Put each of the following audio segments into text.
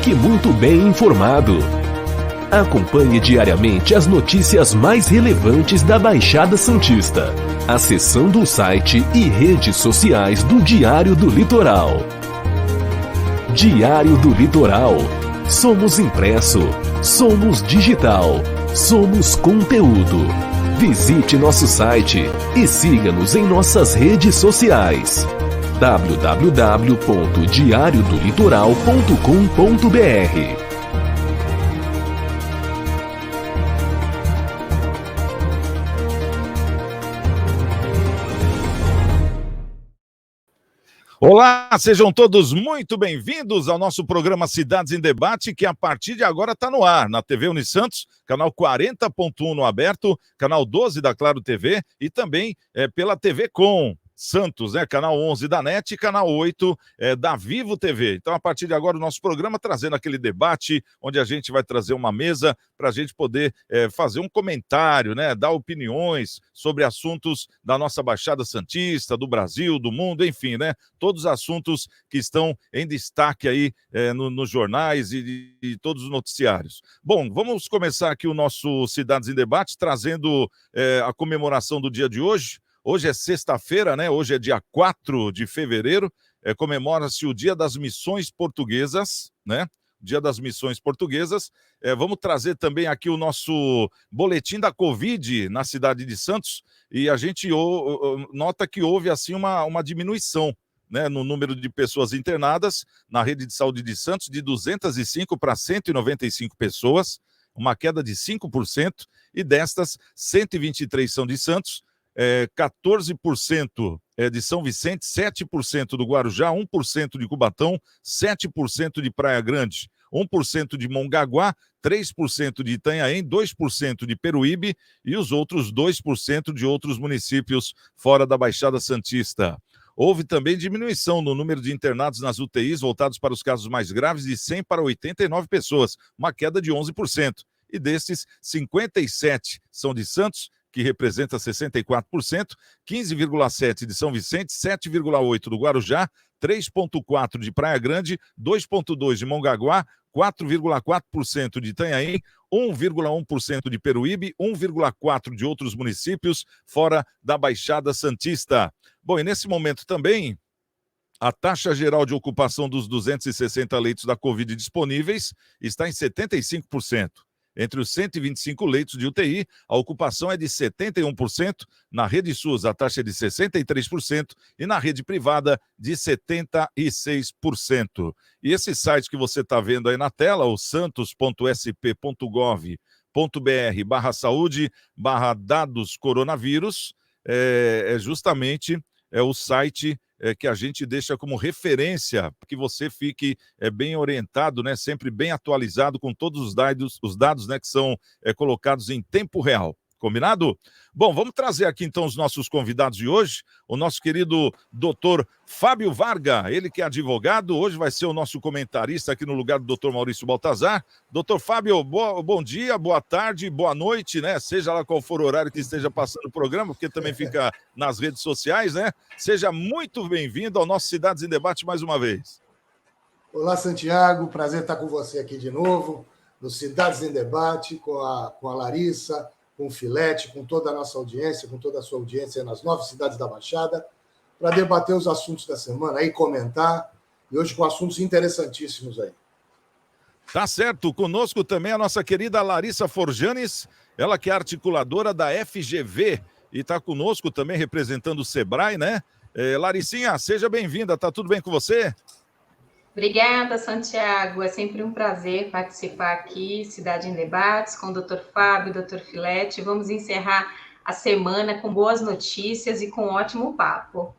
fique muito bem informado. Acompanhe diariamente as notícias mais relevantes da Baixada Santista, acessando o site e redes sociais do Diário do Litoral. Diário do Litoral. Somos impresso, somos digital, somos conteúdo. Visite nosso site e siga-nos em nossas redes sociais. www.diariodolitoral.com.br. Olá, sejam todos muito bem-vindos ao nosso programa Cidades em Debate, que a partir de agora está no ar, na TV Unisantos, canal 40.1 no aberto, canal 12 da Claro TV e também pela TV Com Santos, né? Canal 11 da NET e canal 8 da Vivo TV. Então, a partir de agora, o nosso programa trazendo aquele debate, onde a gente vai trazer uma mesa para a gente poder fazer um comentário, né? Dar opiniões sobre assuntos da nossa Baixada Santista, do Brasil, do mundo, enfim, né? Todos os assuntos que estão em destaque aí nos jornais e todos os noticiários. Bom, vamos começar aqui o nosso Cidades em Debate, trazendo a comemoração do dia de hoje. Hoje é sexta-feira, né? Hoje é dia 4 de fevereiro, comemora-se o Dia das Missões Portuguesas, né? Dia das Missões Portuguesas. Vamos trazer também aqui o nosso boletim da Covid na cidade de Santos, e a gente nota que houve assim uma diminuição, né, no número de pessoas internadas na rede de saúde de Santos, de 205 para 195 pessoas, uma queda de 5%, e destas, 123 são de Santos, 14% de São Vicente, 7% do Guarujá, 1% de Cubatão, 7% de Praia Grande, 1% de Mongaguá, 3% de Itanhaém, 2% de Peruíbe e os outros 2% de outros municípios fora da Baixada Santista. Houve também diminuição no número de internados nas UTIs voltados para os casos mais graves, de 100 para 89 pessoas, uma queda de 11%. E destes, 57 são de Santos, que representa 64%, 15,7% de São Vicente, 7,8% do Guarujá, 3,4% de Praia Grande, 2,2% de Mongaguá, 4,4% de Itanhaém, 1,1% de Peruíbe, 1,4% de outros municípios fora da Baixada Santista. Bom, e nesse momento também, a taxa geral de ocupação dos 260 leitos da Covid disponíveis está em 75%. Entre os 125 leitos de UTI, a ocupação é de 71%, na rede SUS a taxa é de 63% e na rede privada de 76%. E esse site que você está vendo aí na tela, o santos.sp.gov.br/saúde/dados coronavírus, é justamente o site que a gente deixa como referência, que você fique bem orientado, né, sempre bem atualizado com todos os dados, né, que são colocados em tempo real. Combinado? Bom, vamos trazer aqui então os nossos convidados de hoje, o nosso querido doutor Fábio Varga, ele que é advogado, hoje vai ser o nosso comentarista aqui no lugar do doutor Maurício Baltazar. Doutor Fábio, bom dia, boa tarde, boa noite, né? Seja lá qual for o horário que esteja passando o programa, porque também fica nas redes sociais, né? Seja muito bem-vindo ao nosso Cidades em Debate mais uma vez. Olá, Santiago, prazer estar com você aqui de novo, no Cidades em Debate, com a Larissa, com o Filete, com toda a nossa audiência, com toda a sua audiência nas 9 cidades da Baixada, para debater os assuntos da semana e comentar, e hoje com assuntos interessantíssimos aí. Tá certo, conosco também a nossa querida Larissa Forjanes, ela que é articuladora da FGV, e está conosco também representando o Sebrae, né? Larissinha, seja bem-vinda, tá tudo bem com você? Obrigada, Santiago. É sempre um prazer participar aqui, Cidade em Debates, com o Dr. Fábio, Dr. Filete. Vamos encerrar a semana com boas notícias e com um ótimo papo.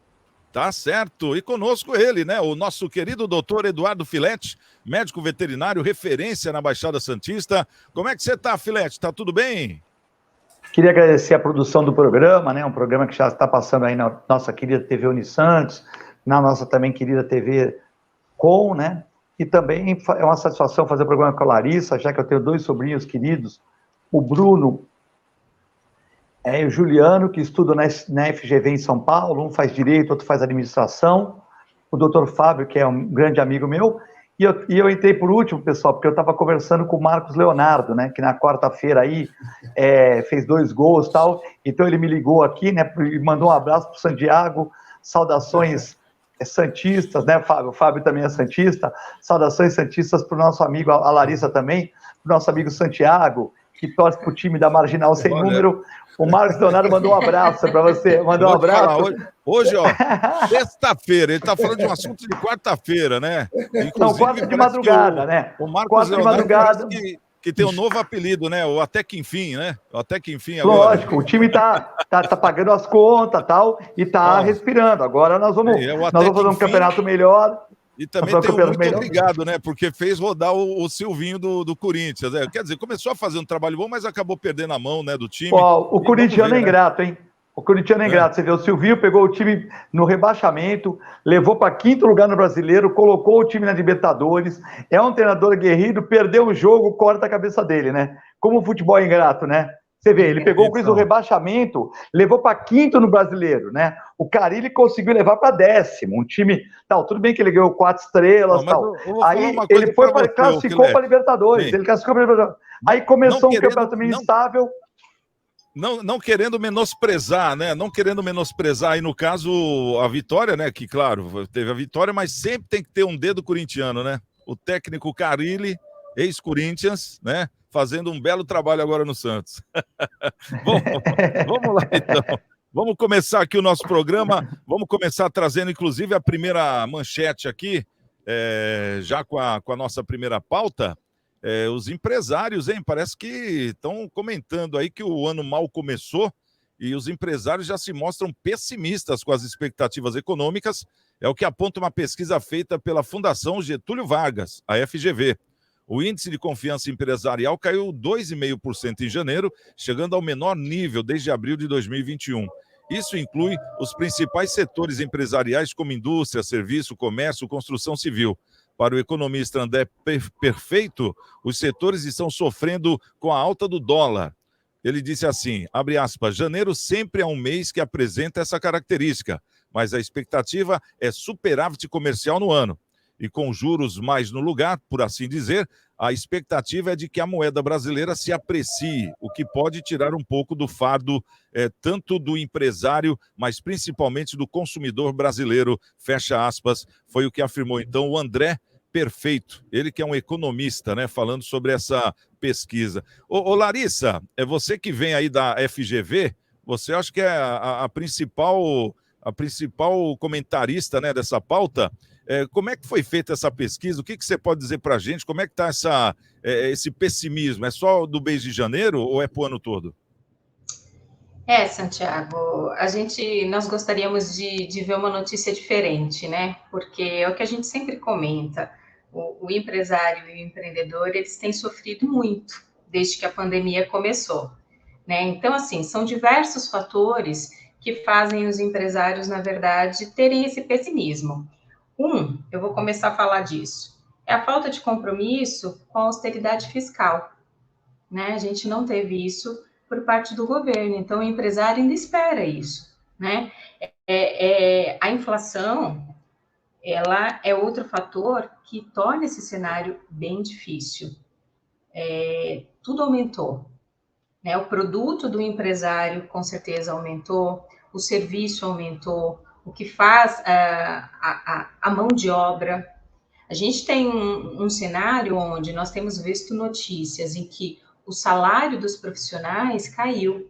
Tá certo. E conosco ele, né? O nosso querido doutor Eduardo Filete, médico veterinário, referência na Baixada Santista. Como é que você tá, Filete? Tá tudo bem? Queria agradecer a produção do programa, né? Um programa que já está passando aí na nossa querida TV Unisantos, na nossa também querida TV Com, né? E também é uma satisfação fazer o programa com a Larissa, já que eu tenho 2 sobrinhos queridos, o Bruno e o Juliano, que estudam na FGV em São Paulo, um faz Direito, outro faz Administração, o doutor Fábio, que é um grande amigo meu, E eu entrei por último, pessoal, porque eu estava conversando com o Marcos Leonardo, né, que na quarta-feira aí fez 2 gols e tal, então ele me ligou aqui, né, e mandou um abraço para o Santiago, saudações santistas, né, o Fábio também é santista, saudações santistas para o nosso amigo, a Larissa também, para o nosso amigo Santiago, que torce para o time da Marginal Sem Número. O Marcos Leonardo mandou um abraço para você, mandou um abraço. Hoje, ó, sexta-feira, ele está falando de um assunto de quarta-feira, né? Inclusive, não, quarta de madrugada, né? O Marcos Leonardo que tem um novo apelido, né? O Até Que Enfim, né? O Até Que Enfim agora. Lógico, o time tá pagando as contas tal, e tá respirando. Agora nós vamos fazer um campeonato melhor. E também tem um muito obrigado, né? Porque fez rodar o Silvinho do Corinthians. Né? Quer dizer, começou a fazer um trabalho bom, mas acabou perdendo a mão, né, do time. O corintiano é ingrato, hein? O corintiano é ingrato. Você vê, o Silvinho pegou o time no rebaixamento, levou para 5º lugar no Brasileiro, colocou o time na Libertadores, é um treinador aguerrido, perdeu o jogo, corta a cabeça dele, né? Como o futebol é ingrato, né? Você vê, ele pegou o Cris do rebaixamento, levou para 5º no Brasileiro, né? O Carille conseguiu levar para 10º, um time... Tal, tudo bem que ele ganhou 4 estrelas, tal. Aí ele foi classificou para Libertadores, ele classificou para Libertadores. Aí começou um campeonato meio instável... Não querendo menosprezar, né? Não querendo menosprezar, aí no caso, a vitória, né? Que, claro, teve a vitória, mas sempre tem que ter um dedo corintiano, né? O técnico Carille, ex-Corinthians, né? Fazendo um belo trabalho agora no Santos. Bom, vamos lá, então. Vamos começar aqui o nosso programa. Vamos começar trazendo, inclusive, a primeira manchete aqui, já com a nossa primeira pauta. Os empresários, hein? Parece que estão comentando aí que o ano mal começou e os empresários já se mostram pessimistas com as expectativas econômicas. É o que aponta uma pesquisa feita pela Fundação Getúlio Vargas, a FGV. O índice de confiança empresarial caiu 2,5% em janeiro, chegando ao menor nível desde abril de 2021. Isso inclui os principais setores empresariais como indústria, serviço, comércio, construção civil. Para o economista André Perfeito, os setores estão sofrendo com a alta do dólar. Ele disse assim, abre aspas, janeiro sempre é um mês que apresenta essa característica, mas a expectativa é superávit comercial no ano. E com juros mais no lugar, por assim dizer, a expectativa é de que a moeda brasileira se aprecie, o que pode tirar um pouco do fardo tanto do empresário, mas principalmente do consumidor brasileiro, fecha aspas, foi o que afirmou então o André Perfeito, ele que é um economista, né, falando sobre essa pesquisa. Ô Larissa, é você que vem aí da FGV, você acha que é a principal comentarista, né, dessa pauta. Como é que foi feita essa pesquisa? O que você pode dizer para a gente? Como é que está esse pessimismo? É só do mês de janeiro ou é para o ano todo? Santiago, nós gostaríamos de ver uma notícia diferente, né? Porque é o que a gente sempre comenta. O empresário e o empreendedor, eles têm sofrido muito desde que a pandemia começou, né? Então, assim, são diversos fatores que fazem os empresários, na verdade, terem esse pessimismo. Eu vou começar a falar disso, é a falta de compromisso com a austeridade fiscal, né? A gente não teve isso por parte do governo, então o empresário ainda espera isso, né? A inflação, ela é outro fator que torna esse cenário bem difícil. Tudo aumentou, né? O produto do empresário com certeza aumentou, o serviço aumentou, o que faz a mão de obra. A gente tem um cenário onde nós temos visto notícias em que o salário dos profissionais caiu,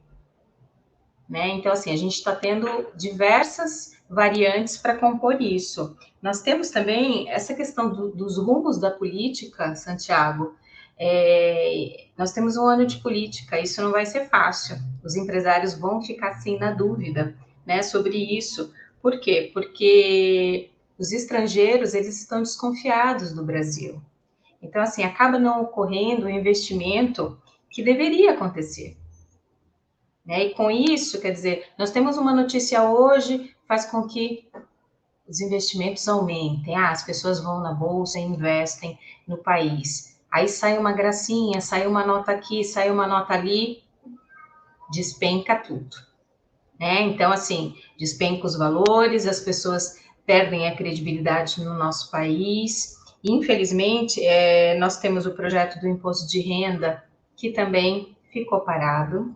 né? Então, assim, a gente está tendo diversas variantes para compor isso. Nós temos também essa questão dos rumos da política, Santiago. Nós temos um ano de política, isso não vai ser fácil. Os empresários vão ficar, sim, na dúvida, né, sobre isso. Por quê? Porque os estrangeiros, eles estão desconfiados do Brasil. Então, assim, acaba não ocorrendo o investimento que deveria acontecer. Né? E com isso, quer dizer, nós temos uma notícia hoje, faz com que os investimentos aumentem. As pessoas vão na bolsa e investem no país. Aí sai uma gracinha, sai uma nota aqui, sai uma nota ali, despenca tudo. Né? Então, assim, despenca os valores, as pessoas perdem a credibilidade no nosso país, Infelizmente, nós temos o projeto do imposto de renda, que também ficou parado,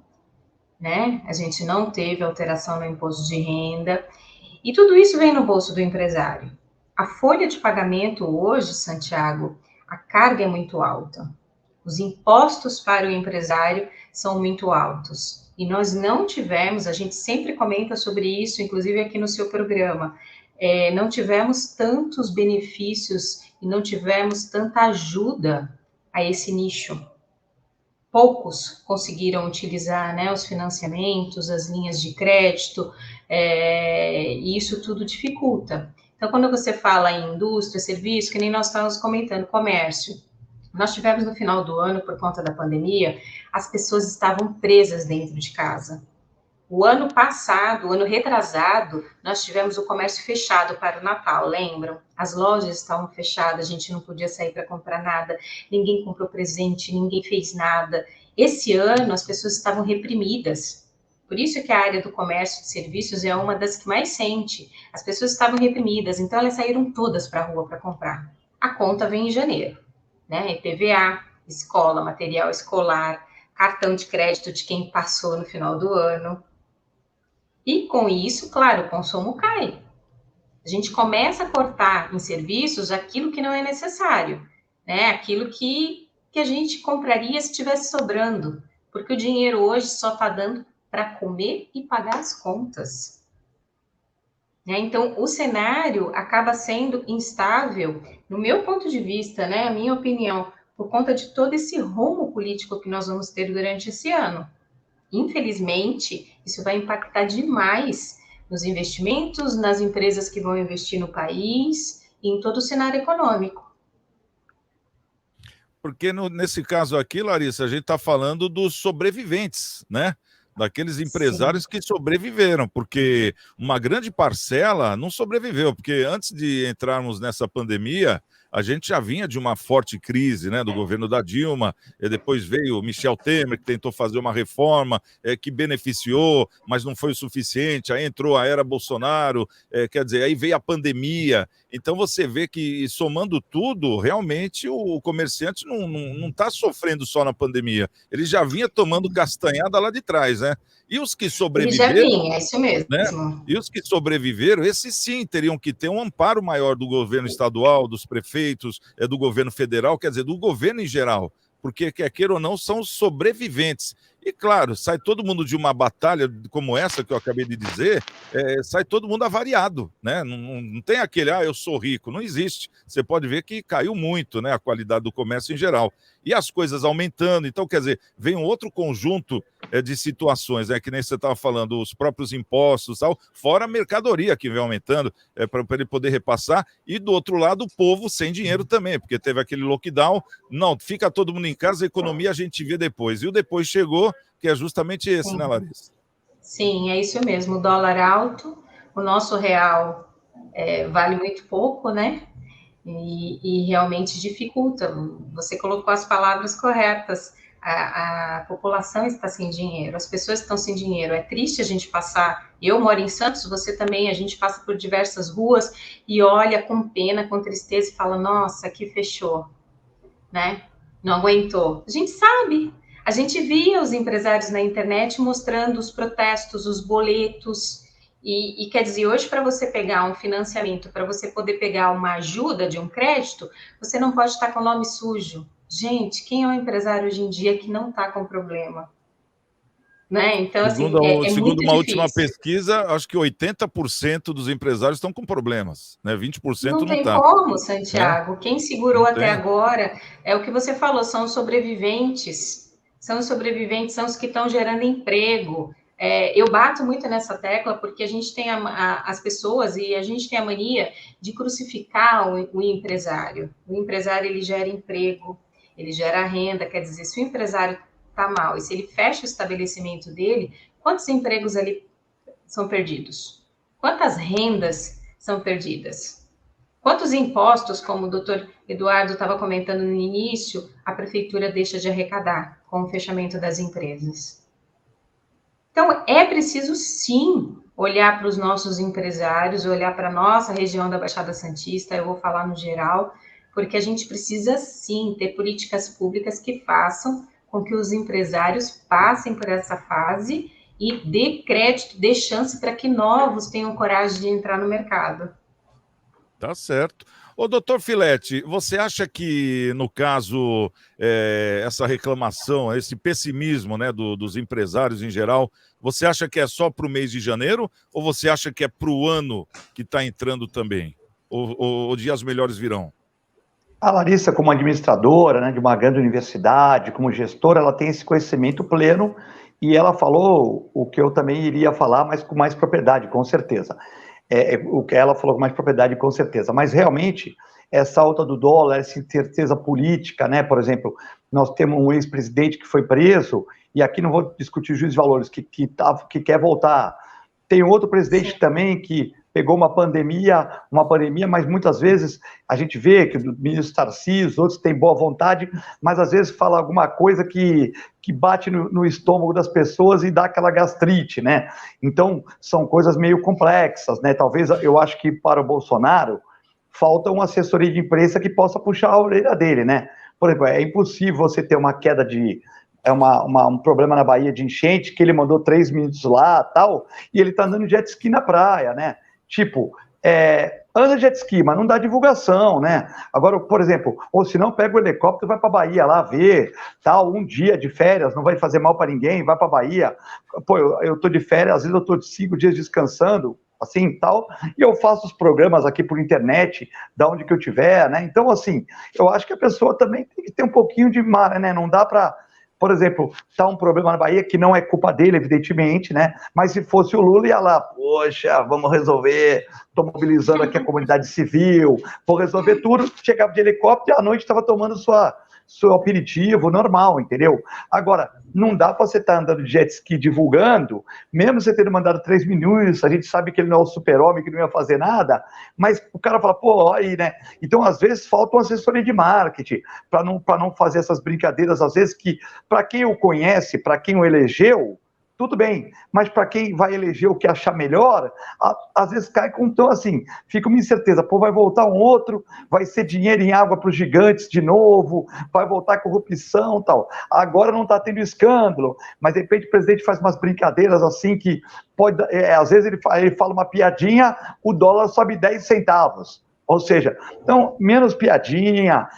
né? A gente não teve alteração no imposto de renda, e tudo isso vem no bolso do empresário. A folha de pagamento hoje, Santiago, a carga é muito alta. Os impostos para o empresário são muito altos. E nós não tivemos, a gente sempre comenta sobre isso, inclusive aqui no seu programa, não tivemos tantos benefícios e não tivemos tanta ajuda a esse nicho. Poucos conseguiram utilizar, né, os financiamentos, as linhas de crédito, e isso tudo dificulta. Então, quando você fala em indústria, serviço, que nem nós estávamos comentando, comércio, nós tivemos no final do ano, por conta da pandemia, as pessoas estavam presas dentro de casa. O ano passado, o ano retrasado, nós tivemos o comércio fechado para o Natal, lembram? As lojas estavam fechadas, a gente não podia sair para comprar nada, ninguém comprou presente, ninguém fez nada. Esse ano, as pessoas estavam reprimidas. Por isso que a área do comércio de serviços é uma das que mais sente. As pessoas estavam reprimidas, então elas saíram todas para a rua para comprar. A conta vem em janeiro, né? IPVA, escola, material escolar, cartão de crédito de quem passou no final do ano. E com isso, claro, o consumo cai. A gente começa a cortar em serviços aquilo que não é necessário, né? Aquilo que a gente compraria se estivesse sobrando, porque o dinheiro hoje só está dando para comer e pagar as contas. Né? Então, o cenário acaba sendo instável, no meu ponto de vista, né? A minha opinião, por conta de todo esse rumo político que nós vamos ter durante esse ano. Infelizmente, isso vai impactar demais nos investimentos, nas empresas que vão investir no país e em todo o cenário econômico. Porque nesse caso aqui, Larissa, a gente está falando dos sobreviventes, né? Daqueles empresários que sobreviveram, porque uma grande parcela não sobreviveu, porque antes de entrarmos nessa pandemia, a gente já vinha de uma forte crise, né, do governo da Dilma, e depois veio o Michel Temer, que tentou fazer uma reforma que beneficiou, mas não foi o suficiente, aí entrou a era Bolsonaro, quer dizer, aí veio a pandemia. Então você vê que, somando tudo, realmente o comerciante não está sofrendo só na pandemia, ele já vinha tomando castanhada lá de trás, né? E os que sobreviveram... Ele já vinha, é isso mesmo. Né? E os que sobreviveram, esses sim teriam que ter um amparo maior do governo estadual, dos prefeitos, do governo federal, quer dizer, do governo em geral, porque, quer queira ou não, são os sobreviventes. E, claro, sai todo mundo de uma batalha como essa que eu acabei de dizer, sai todo mundo avariado, né? Não tem aquele, eu sou rico, não existe. Você pode ver que caiu muito, né, a qualidade do comércio em geral. E as coisas aumentando, então, quer dizer, vem um outro conjunto de situações, né, que nem você estava falando, os próprios impostos, tal, fora a mercadoria que vem aumentando, para ele poder repassar, e do outro lado, o povo sem dinheiro também, porque teve aquele lockdown, não, fica todo mundo em casa, a economia a gente vê depois. E o depois chegou, que é justamente esse, Sim. Né, Larissa? Sim, é isso mesmo. O dólar alto, o nosso real vale muito pouco, né? E realmente dificulta. Você colocou as palavras corretas. A população está sem dinheiro, as pessoas estão sem dinheiro. É triste a gente passar. Eu moro em Santos, você também. A gente passa por diversas ruas e olha com pena, com tristeza e fala: nossa, aqui fechou, né? Não aguentou. A gente sabe. A gente via os empresários na internet mostrando os protestos, os boletos. E quer dizer, hoje, para você pegar um financiamento, para você poder pegar uma ajuda de um crédito, você não pode estar com o nome sujo. Gente, quem é um empresário hoje em dia que não está com problema? Né? Então, segundo assim, segundo muito uma difícil. última pesquisa, acho que 80% dos empresários estão com problemas, né? 20% não tem tá. como, Santiago. Quem segurou Não até tem. agora é o que você falou, são os sobreviventes. São os sobreviventes, são os que estão gerando emprego. Eu bato muito nessa tecla porque a gente tem as pessoas e a gente tem a mania de crucificar o empresário. O empresário, ele gera emprego, ele gera renda, quer dizer, se o empresário está mal e se ele fecha o estabelecimento dele, quantos empregos ali são perdidos? Quantas rendas são perdidas? Quantos impostos, como o doutor Eduardo estava comentando no início, a prefeitura deixa de arrecadar com o fechamento das empresas? Então, é preciso, sim, olhar para os nossos empresários, olhar para a nossa região da Baixada Santista, eu vou falar no geral, porque a gente precisa, sim, ter políticas públicas que façam com que os empresários passem por essa fase e dê crédito, dê chance para que novos tenham coragem de entrar no mercado. Tá certo. Ô, doutor Filete, você acha que, no caso, essa reclamação, esse pessimismo, né, dos empresários em geral, você acha que é só para o mês de janeiro ou você acha que é para o ano que está entrando também? Ou dias melhores virão? A Larissa, como administradora, né, de uma grande universidade, como gestora, ela tem esse conhecimento pleno e ela falou o que eu também iria falar, mas com mais propriedade, com certeza. O que ela falou com mais propriedade, com certeza. Mas, realmente, essa alta do dólar, essa incerteza política, né? Por exemplo, nós temos um ex-presidente que foi preso, e aqui não vou discutir juízo de valores, que quer voltar. Tem outro presidente também que pegou uma pandemia, mas muitas vezes a gente vê que o ministro Tarcísio, outros têm boa vontade, mas às vezes fala alguma coisa que bate no estômago das pessoas e dá aquela gastrite, né? Então, são coisas meio complexas, né? Talvez, eu acho que para o Bolsonaro, falta uma assessoria de imprensa que possa puxar a orelha dele, né? Por exemplo, é impossível você ter uma queda de... um problema na Bahia de enchente, que ele mandou 3 minutos lá, tal, e ele tá andando de jet ski na praia, né? Tipo, anda de jet ski, mas não dá divulgação, né? Agora, por exemplo, ou se não, pega o helicóptero e vai pra Bahia lá ver, tal, um dia de férias, não vai fazer mal para ninguém, vai pra Bahia. Pô, eu tô de férias, às vezes eu tô de 5 dias descansando, assim, tal, e eu faço os programas aqui por internet, da onde que eu tiver, né? Então, assim, eu acho que a pessoa também tem que ter um pouquinho de mar, né? Não dá pra... Por exemplo, tá um problema na Bahia que não é culpa dele, evidentemente, né? Mas se fosse o Lula, ia lá, poxa, vamos resolver, estou mobilizando aqui a comunidade civil, vou resolver tudo. Chegava de helicóptero e à noite estava tomando seu aperitivo normal, entendeu? Agora, não dá para você estar andando de jet ski divulgando, mesmo você tendo mandado 3 minutos, a gente sabe que ele não é o super-homem, que não ia fazer nada, mas o cara fala, pô, aí, né? Então, às vezes, falta uma assessoria de marketing, para não fazer essas brincadeiras, às vezes, que, para quem o conhece, para quem o elegeu, tudo bem, mas para quem vai eleger o que achar melhor, às vezes cai com então assim, fica uma incerteza, pô, vai voltar um outro, vai ser dinheiro em água para os gigantes de novo, vai voltar corrupção e tal. Agora não está tendo escândalo, mas de repente o presidente faz umas brincadeiras assim que pode, às vezes ele fala uma piadinha, o dólar sobe 10 centavos. Ou seja, então, menos piadinha,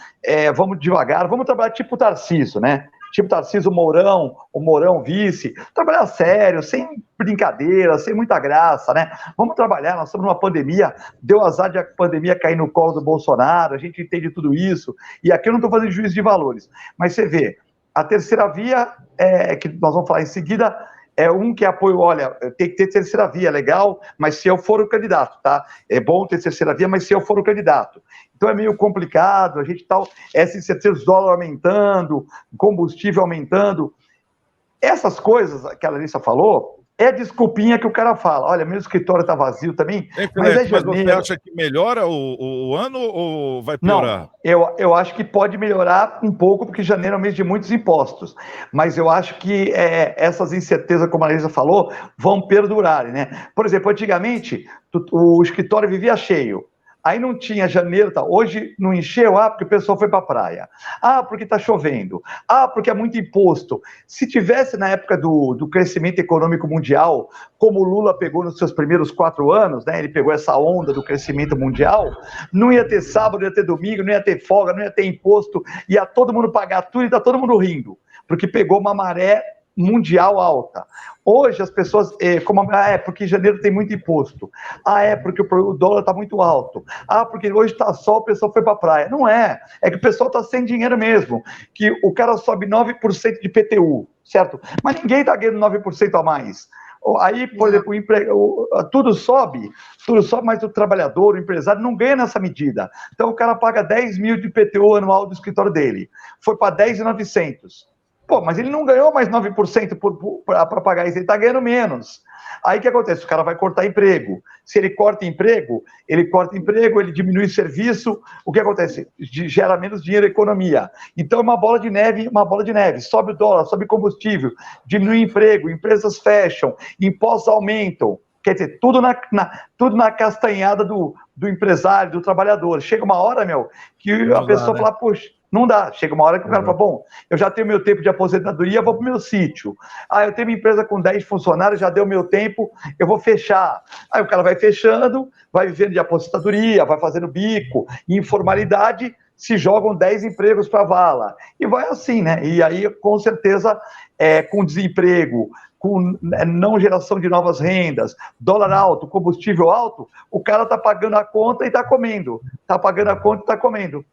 vamos devagar, vamos trabalhar tipo o Tarcísio, né? Tipo Tarcísio, o Mourão vice, trabalhar sério, sem brincadeira, sem muita graça, né? Vamos trabalhar, nós estamos numa pandemia, deu azar de a pandemia cair no colo do Bolsonaro, a gente entende tudo isso, e aqui eu não estou fazendo juízo de valores, mas você vê, a terceira via, que nós vamos falar em seguida, que apoio, olha, tem que ter terceira via, legal, mas se eu for o candidato, tá? É bom ter terceira via, mas se eu for o candidato. Então é meio complicado, a gente essa incerteza, dólar aumentando, combustível aumentando. Essas coisas que a Larissa falou, é desculpinha que o cara fala. Olha, meu escritório está vazio também, mas é janeiro. Mas você acha que melhora o ano ou vai piorar? Não, eu acho que pode melhorar um pouco, porque janeiro é um mês de muitos impostos. Mas eu acho que essas incertezas, como a Larissa falou, vão perdurar, né? Por exemplo, antigamente, o escritório vivia cheio. Aí não tinha janeiro, tá? Hoje não encheu, porque o pessoal foi para a praia. Porque está chovendo. Porque é muito imposto. Se tivesse na época do crescimento econômico mundial, como o Lula pegou nos seus primeiros 4 anos, né? Ele pegou essa onda do crescimento mundial, não ia ter sábado, não ia ter domingo, não ia ter folga, não ia ter imposto, ia todo mundo pagar tudo e tá todo mundo rindo, porque pegou uma maré mundial alta. Hoje as pessoas, porque janeiro tem muito imposto. Porque o dólar está muito alto. Porque hoje está sol, o pessoal foi para a praia. Não é que o pessoal está sem dinheiro mesmo, que o cara sobe 9% de PTU, certo? Mas ninguém está ganhando 9% a mais. Aí, por exemplo, tudo sobe, mas o trabalhador, o empresário, não ganha nessa medida. Então o cara paga 10 mil de PTU anual do escritório dele. Foi para 10.900. Pô, mas ele não ganhou mais 9% para pagar isso, ele está ganhando menos. Aí o que acontece? O cara vai cortar emprego. Se ele corta emprego, ele diminui o serviço, o que acontece? Gera menos dinheiro na economia. Então é uma bola de neve. Sobe o dólar, sobe combustível, diminui emprego, empresas fecham, impostos aumentam. Quer dizer, tudo na castanhada do do empresário, do trabalhador. Chega uma hora, que a pessoa fala, poxa, não dá. Chega uma hora que o cara fala, bom, eu já tenho meu tempo de aposentadoria, vou para o meu sítio. Eu tenho uma empresa com 10 funcionários, já deu meu tempo, eu vou fechar. Aí o cara vai fechando, vai vivendo de aposentadoria, vai fazendo bico, informalidade, se jogam 10 empregos para a vala. E vai assim, né? E aí, com certeza, com desemprego, com não geração de novas rendas, dólar alto, combustível alto, o cara está pagando a conta e está comendo. Está pagando a conta e está comendo.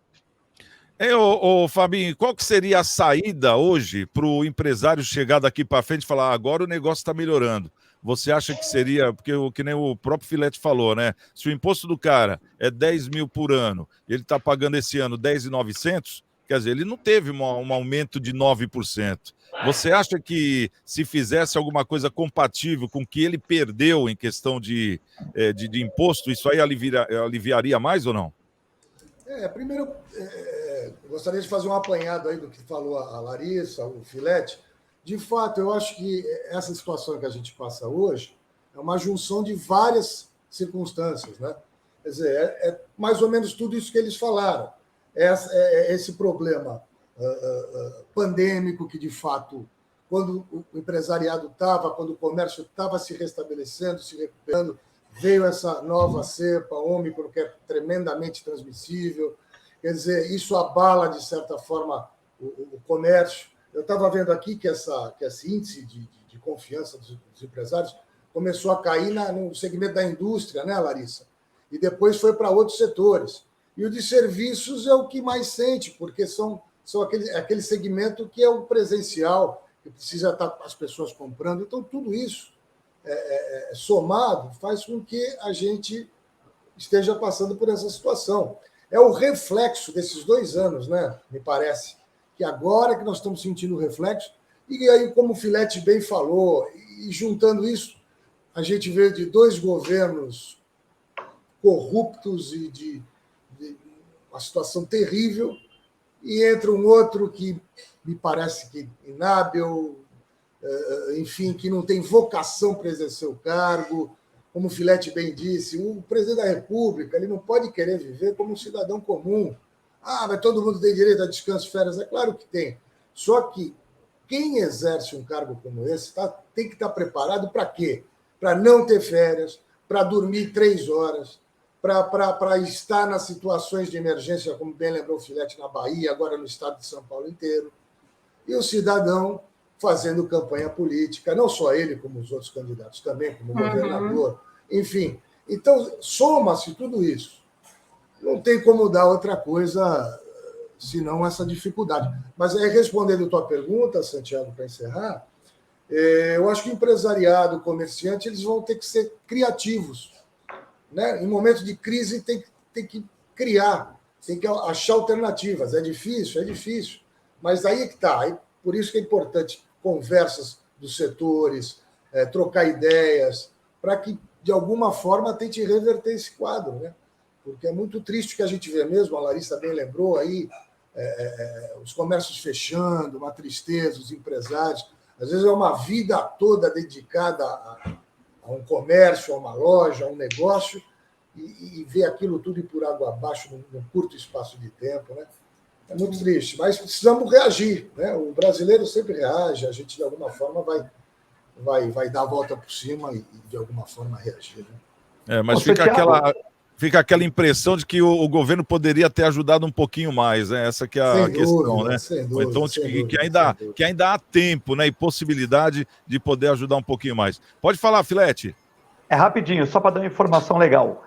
Fabinho, qual que seria a saída hoje para o empresário chegar daqui para frente e falar, agora o negócio está melhorando? Você acha que seria, porque que nem o próprio Filete falou, né? Se o imposto do cara é 10 mil por ano, ele está pagando esse ano 10.900, quer dizer, ele não teve um aumento de 9%. Você acha que se fizesse alguma coisa compatível com o que ele perdeu em questão de imposto, isso aí aliviaria mais ou não? Primeiro, gostaria de fazer um apanhado aí do que falou a Larissa, o Filete. De fato, eu acho que essa situação que a gente passa hoje é uma junção de várias circunstâncias, né? Quer dizer, é mais ou menos tudo isso que eles falaram. Esse problema pandêmico que, de fato, quando o empresariado quando o comércio estava se restabelecendo, se recuperando, veio essa nova cepa, Ômicron, que é tremendamente transmissível. Quer dizer, isso abala, de certa forma, o comércio. Eu estava vendo aqui que esse índice de confiança dos empresários começou a cair no segmento da indústria, né, Larissa? E depois foi para outros setores. E o de serviços é o que mais sente, porque são aquele segmento que é o presencial, que precisa estar as pessoas comprando. Então, tudo isso somado faz com que a gente esteja passando por essa situação. É o reflexo desses 2 anos, né? Me parece que agora que nós estamos sentindo o reflexo, e aí, como o Filete bem falou, e juntando isso, a gente vê de 2 governos corruptos e de uma situação terrível, e entra um outro que me parece que inábil, enfim, que não tem vocação para exercer o cargo. Como o Filete bem disse, o presidente da República ele não pode querer viver como um cidadão comum. Mas todo mundo tem direito a descanso, férias. É claro que tem. Só que quem exerce um cargo como esse tem que estar preparado para quê? Para não ter férias, para dormir 3 horas, para estar nas situações de emergência, como bem lembrou o Filete, na Bahia, agora no estado de São Paulo inteiro. E o cidadão fazendo campanha política, não só ele, como os outros candidatos também, como governador, enfim. Então, soma-se tudo isso. Não tem como dar outra coisa senão essa dificuldade. Mas, respondendo a tua pergunta, Santiago, para encerrar, eu acho que o empresariado, o comerciante, eles vão ter que ser criativos, né? Em momentos de crise, tem que criar, tem que achar alternativas. É difícil, mas aí é que está. Por isso que é importante conversas dos setores, trocar ideias, para que, de alguma forma, tente reverter esse quadro, né? Porque é muito triste o que a gente vê mesmo, a Larissa bem lembrou aí, os comércios fechando, uma tristeza, os empresários. Às vezes é uma vida toda dedicada a um comércio, a uma loja, a um negócio, e ver aquilo tudo ir por água abaixo num curto espaço de tempo, né? É muito triste, mas precisamos reagir, né? O brasileiro sempre reage, a gente, de alguma forma, vai dar a volta por cima e de alguma forma, reagir. Né? Mas fica aquela impressão de que o governo poderia ter ajudado um pouquinho mais, né? Essa que é a questão, né? Ou então que ainda há tempo, né? E possibilidade de poder ajudar um pouquinho mais. Pode falar, Filete. Rapidinho, só para dar uma informação legal.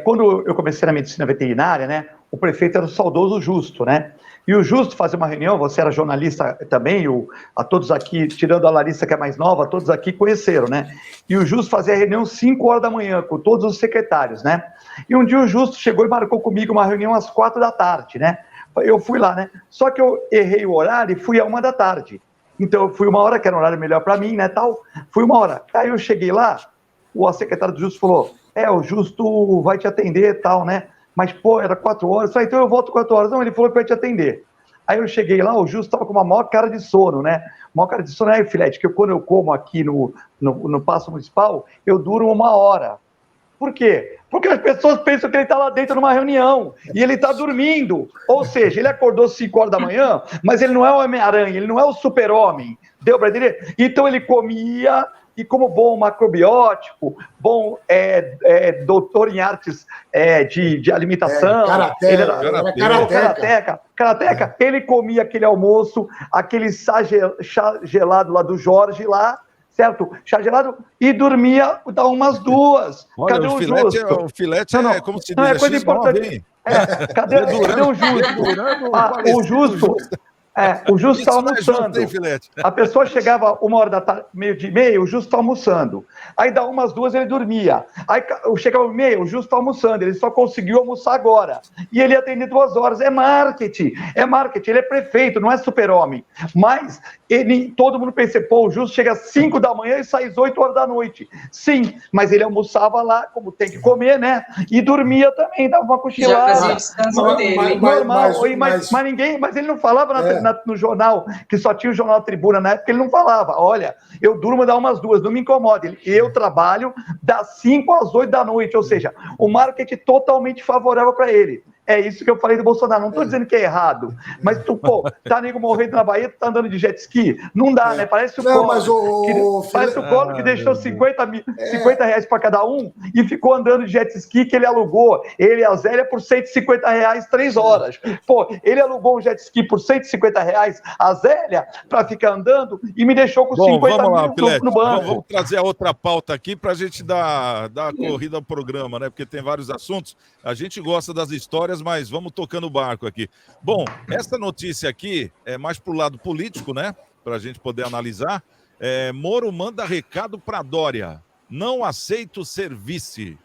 Quando eu comecei na medicina veterinária, né? O prefeito era o saudoso Justo, né? E o Justo fazia uma reunião, você era jornalista também, a todos aqui, tirando a Larissa que é mais nova, todos aqui conheceram, né? E o Justo fazia a reunião 5 horas da manhã, com todos os secretários, né? E um dia o Justo chegou e marcou comigo uma reunião às 4 da tarde, né? Eu fui lá, né? Só que eu errei o horário e fui à 1 da tarde. Então eu fui 1 hora, que era um horário melhor para mim, né, tal. Fui 1 hora. Aí eu cheguei lá, o secretário do Justo falou, o Justo vai te atender e tal, né? Mas, era 4 horas. Eu falei, então eu volto 4 horas. Não, ele falou que vai te atender. Aí eu cheguei lá, o Justo estava com uma maior cara de sono, né? Maior cara de sono, Filete, que quando eu como aqui no Paço Municipal, eu duro 1 hora. Por quê? Porque as pessoas pensam que ele está lá dentro numa reunião e ele está dormindo. Ou seja, ele acordou 5 horas da manhã, mas ele não é o Homem-Aranha, ele não é o Super-Homem. Deu para entender? Então ele comia, e como bom macrobiótico, bom doutor em artes de alimentação, ele era karateca, ele comia aquele almoço, aquele chá gelado lá do Jorge lá, certo? Chá gelado, e dormia dar umas 2. Olha, cadê o filete não, é como se diz, não é coisa importante. Cadê o Justo? O Justo está almoçando. A pessoa chegava 1 hora da tarde, 12:30, o Justo está almoçando. Aí dá umas 2, ele dormia. Aí chegava 1:30, o Justo está almoçando. Ele só conseguiu almoçar agora. E ele ia atender 2 horas. É marketing. Ele é prefeito, não é super-homem. Mas todo mundo pensa, pô, o Justo chega às 5 da manhã e sai às 8 horas da noite. Sim, mas ele almoçava lá, como tem que comer, né? E dormia também, dava uma cochilada. Já fazia descanso dele. Normal, mas ele não falava no jornal, que só tinha o jornal Tribuna na época, ele não falava, olha, eu durmo dar umas 2, não me incomode, eu trabalho das 5 às 8 da noite, ou seja, o marketing totalmente favorável para ele. É isso que eu falei do Bolsonaro. Não estou dizendo que é errado, mas tá nego morrendo na Bahia, tu tá andando de jet ski? Não dá, né? Parece o Collor que deixou 50 reais para cada um e ficou andando de jet ski que ele alugou, ele e a Zélia, por 150 reais 3 horas. Pô, ele alugou um jet ski por 150 reais, a Zélia, para ficar andando e me deixou com 50 mil no banco. Vamos trazer a outra pauta aqui para a gente dar a corrida ao programa, né? Porque tem vários assuntos. A gente gosta das histórias, mas vamos tocando o barco aqui. Bom, essa notícia aqui é mais para o lado político, né? Para a gente poder analisar. Moro manda recado para Dória. Não aceito ser vice.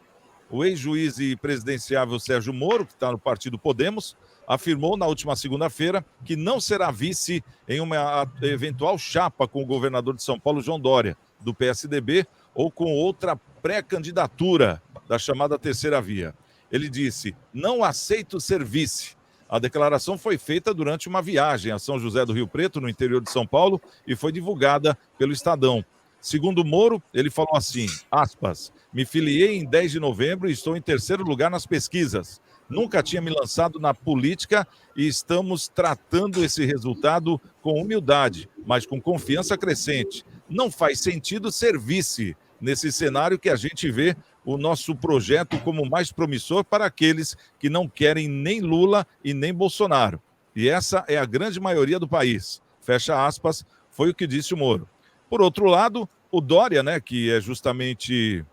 O ex-juiz e presidenciável Sérgio Moro, que está no partido Podemos, afirmou na última segunda-feira que não será vice em uma eventual chapa com o governador de São Paulo, João Dória, do PSDB, ou com outra pré-candidatura da chamada terceira via. Ele disse, não aceito ser vice. A declaração foi feita durante uma viagem a São José do Rio Preto, no interior de São Paulo, e foi divulgada pelo Estadão. Segundo Moro, ele falou assim, aspas, me filiei em 10 de novembro e estou em 3º lugar nas pesquisas. Nunca tinha me lançado na política e estamos tratando esse resultado com humildade, mas com confiança crescente. Não faz sentido ser vice nesse cenário que a gente vê o nosso projeto como mais promissor para aqueles que não querem nem Lula e nem Bolsonaro. E essa é a grande maioria do país. Fecha aspas, foi o que disse o Moro. Por outro lado, o Dória, né, que é justamente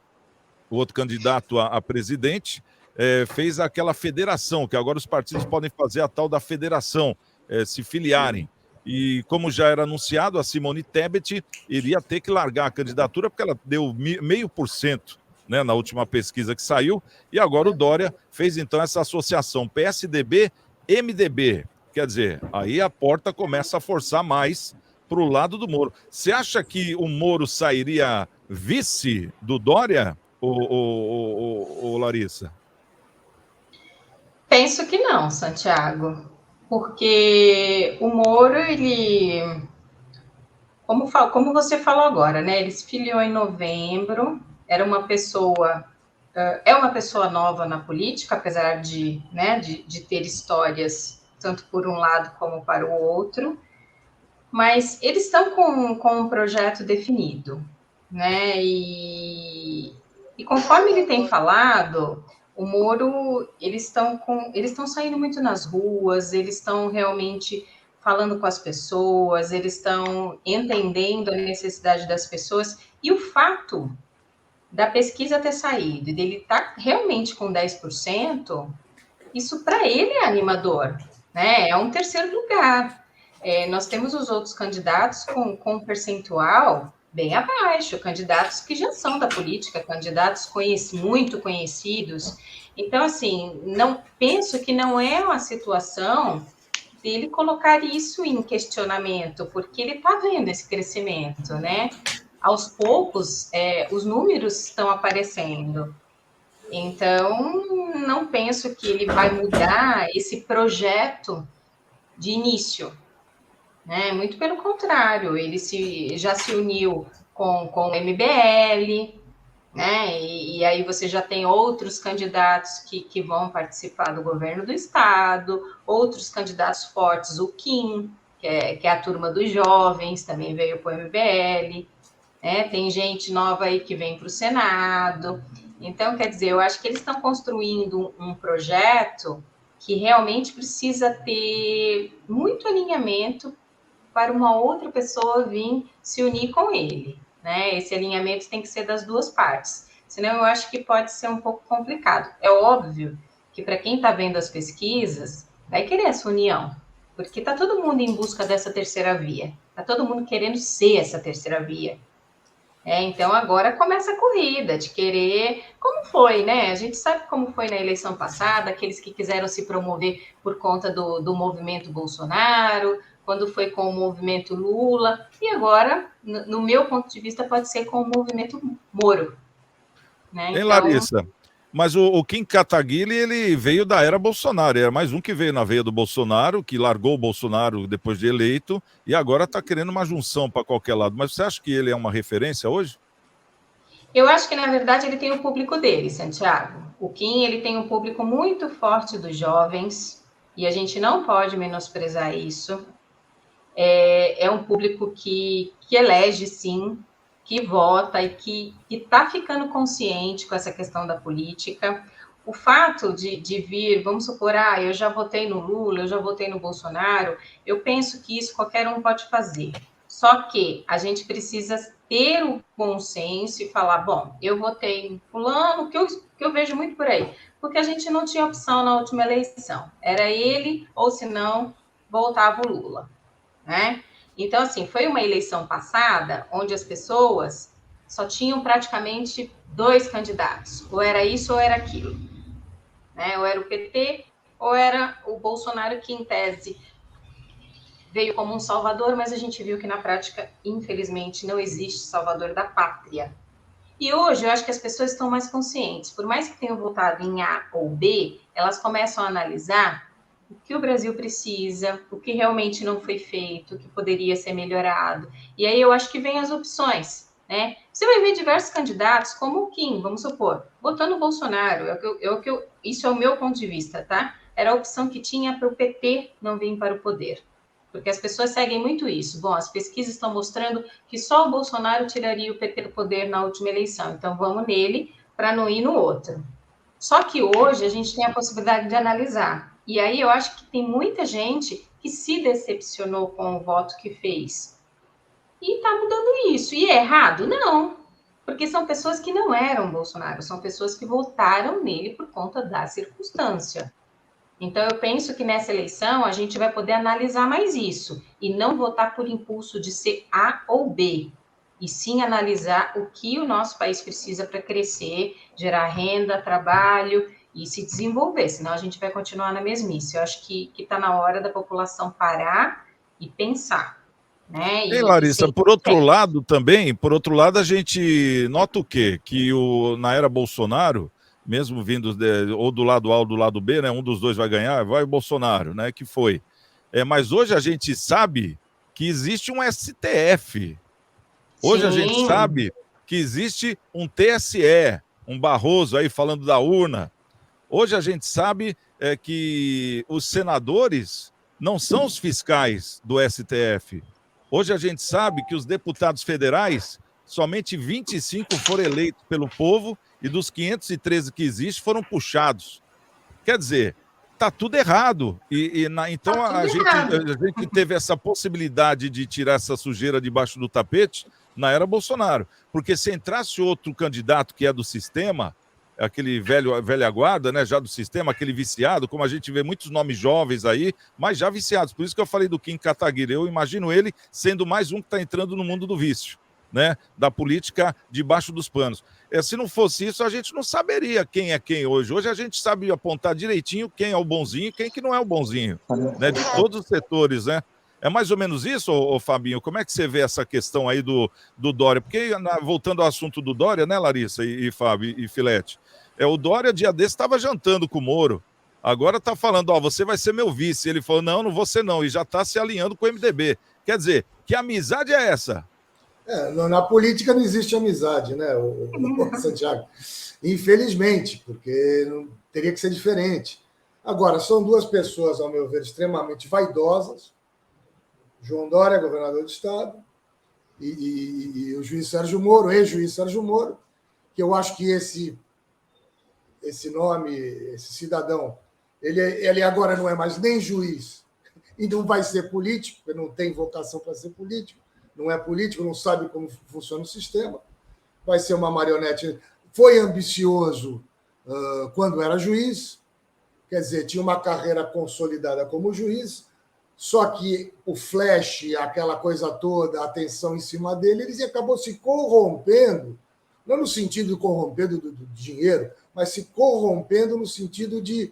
o outro candidato a presidente, fez aquela federação, que agora os partidos podem fazer a tal da federação, se filiarem. E como já era anunciado, a Simone Tebet iria ter que largar a candidatura, porque ela deu 0,5%, né, na última pesquisa que saiu, e agora o Dória fez então essa associação PSDB-MDB. Quer dizer, aí a porta começa a forçar mais para o lado do Moro. Você acha que o Moro sairia vice do Dória, ou Larissa? Penso que não, Santiago, porque o Moro, ele, como você falou agora, né, ele se filiou em novembro, é uma pessoa nova na política, apesar de ter histórias tanto por um lado como para o outro, mas eles estão com um projeto definido, né? E conforme ele tem falado, o Moro, eles estão saindo muito nas ruas, eles estão realmente falando com as pessoas, eles estão entendendo a necessidade das pessoas, e o fato da pesquisa ter saído e dele estar realmente com 10%, isso para ele é animador, né? É um 3º lugar. Nós temos os outros candidatos com um percentual bem abaixo, candidatos que já são da política, candidatos muito conhecidos. Então, assim, penso que não é uma situação dele colocar isso em questionamento, porque ele está vendo esse crescimento, né? Aos poucos, os números estão aparecendo. Então, não penso que ele vai mudar esse projeto de início, né? Muito pelo contrário, ele já se uniu com o MBL, né? E aí você já tem outros candidatos que vão participar do governo do estado, outros candidatos fortes, o Kim, que é a turma dos jovens, também veio para o MBL, né? Tem gente nova aí que vem para o Senado. Então, quer dizer, eu acho que eles estão construindo um projeto que realmente precisa ter muito alinhamento para uma outra pessoa vir se unir com ele, né? Esse alinhamento tem que ser das duas partes, senão eu acho que pode ser um pouco complicado. É óbvio que para quem está vendo as pesquisas, vai querer essa união, porque está todo mundo em busca dessa terceira via, está todo mundo querendo ser essa terceira via. Então agora começa a corrida de querer, como foi, né? A gente sabe como foi na eleição passada, aqueles que quiseram se promover por conta do movimento Bolsonaro, quando foi com o movimento Lula, e agora, no meu ponto de vista, pode ser com o movimento Moro. Né? Hein, Larissa? Mas o Kim Kataguiri, ele veio da era Bolsonaro, era mais um que veio na veia do Bolsonaro, que largou o Bolsonaro depois de eleito, e agora está querendo uma junção para qualquer lado. Mas você acha que ele é uma referência hoje? Eu acho que, na verdade, ele tem o público dele, Santiago. O Kim, ele tem um público muito forte dos jovens, e a gente não pode menosprezar isso. É um público que elege, sim, que vota e que está ficando consciente com essa questão da política. O fato de vir, vamos supor, eu já votei no Lula, eu já votei no Bolsonaro, eu penso que isso qualquer um pode fazer. Só que a gente precisa ter o bom senso e falar, bom, eu votei em fulano, que eu vejo muito por aí, porque a gente não tinha opção na última eleição. Era ele, ou se não, voltava o Lula, né? Então, assim, foi uma eleição passada onde as pessoas só tinham praticamente 2 candidatos. Ou era isso ou era aquilo. Né? Ou era o PT ou era o Bolsonaro, que em tese veio como um salvador, mas a gente viu que na prática, infelizmente, não existe salvador da pátria. E hoje eu acho que as pessoas estão mais conscientes. Por mais que tenham votado em A ou B, elas começam a analisar o que o Brasil precisa, o que realmente não foi feito, o que poderia ser melhorado. E aí eu acho que vem as opções, né? Você vai ver diversos candidatos, como o Kim, vamos supor, votando no Bolsonaro, isso é o meu ponto de vista, tá? Era a opção que tinha para o PT não vir para o poder. Porque as pessoas seguem muito isso. Bom, as pesquisas estão mostrando que só o Bolsonaro tiraria o PT do poder na última eleição, então vamos nele para não ir no outro. Só que hoje a gente tem a possibilidade de analisar. E aí eu acho que tem muita gente que se decepcionou com o voto que fez. E está mudando isso. E é errado? Não. Porque são pessoas que não eram Bolsonaro, são pessoas que votaram nele por conta da circunstância. Então eu penso que nessa eleição a gente vai poder analisar mais isso. E não votar por impulso de ser A ou B. E sim analisar o que o nosso país precisa para crescer, gerar renda, trabalho e se desenvolver, senão a gente vai continuar na mesmice. Eu acho que está na hora da população parar e pensar. Né? E Larissa, por outro lado, a gente nota o quê? Que na era Bolsonaro, mesmo vindo ou do lado A ou do lado B, né? Um dos dois vai ganhar, vai o Bolsonaro, né? Que foi. Mas hoje a gente sabe que existe um STF. Hoje a gente sabe que existe um TSE, um Barroso aí falando da urna. Hoje a gente sabe que os senadores não são os fiscais do STF. Hoje a gente sabe que os deputados federais, somente 25 foram eleitos pelo povo e dos 513 que existem foram puxados. Quer dizer, está tudo errado. Então a gente teve essa possibilidade de tirar essa sujeira debaixo do tapete na era Bolsonaro. Porque se entrasse outro candidato que é do sistema, aquele velha guarda, né, já do sistema, aquele viciado, como a gente vê muitos nomes jovens aí, mas já viciados. Por isso que eu falei do Kim Kataguiri. Eu imagino ele sendo mais um que está entrando no mundo do vício, né, da política debaixo dos panos. Se não fosse isso, a gente não saberia quem é quem hoje. Hoje a gente sabe apontar direitinho quem é o bonzinho e quem que não é o bonzinho, né, de todos os setores, né? É mais ou menos isso, Fabinho? Como é que você vê essa questão aí do Dória? Porque, voltando ao assunto do Dória, né, Larissa e Fábio e Filete, o Dória, dia desse, estava jantando com o Moro. Agora está falando, você vai ser meu vice. Ele falou, não vou ser não. E já está se alinhando com o MDB. Quer dizer, que amizade é essa? Na política não existe amizade, né, o Santiago? Infelizmente, porque teria que ser diferente. Agora, são duas pessoas, ao meu ver, extremamente vaidosas. João Dória, governador do Estado, e o juiz Sérgio Moro, ex-juiz Sérgio Moro, que eu acho que esse nome, esse cidadão, ele agora não é mais nem juiz e não vai ser político, porque não tem vocação para ser político, não é político, não sabe como funciona o sistema, vai ser uma marionete. Foi ambicioso quando era juiz, quer dizer, tinha uma carreira consolidada como juiz, só que o flash, aquela coisa toda, a atenção em cima dele, ele acabou se corrompendo, não no sentido de corrompendo do dinheiro, mas se corrompendo no sentido de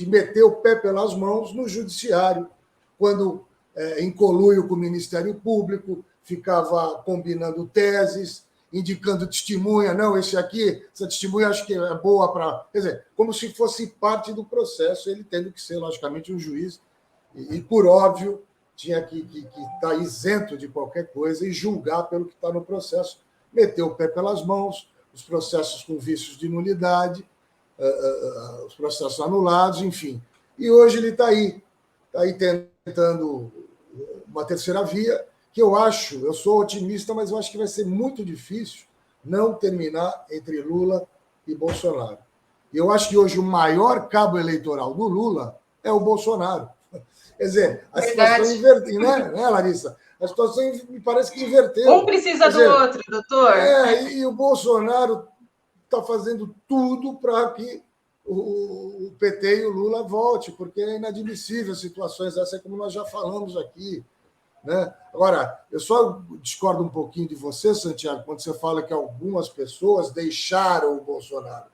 meter o pé pelas mãos no judiciário, quando, em conluio com o Ministério Público, ficava combinando teses, indicando testemunha, não, essa testemunha acho que é boa para... Quer dizer, como se fosse parte do processo, ele tendo que ser, logicamente, um juiz, e por óbvio, tinha que estar isento de qualquer coisa e julgar pelo que está no processo, meter o pé pelas mãos, os processos com vícios de nulidade, os processos anulados, enfim. E hoje ele está aí tentando uma terceira via, que eu sou otimista, mas eu acho que vai ser muito difícil não terminar entre Lula e Bolsonaro. E eu acho que hoje o maior cabo eleitoral do Lula é o Bolsonaro. Quer dizer, a situação inverteu, né, Larissa? A situação me parece que inverteu. Um precisa do outro, doutor. E o Bolsonaro está fazendo tudo para que o PT e o Lula volte, porque é inadmissível situações dessas, como nós já falamos aqui. Né? Agora, eu só discordo um pouquinho de você, Santiago, quando você fala que algumas pessoas deixaram o Bolsonaro.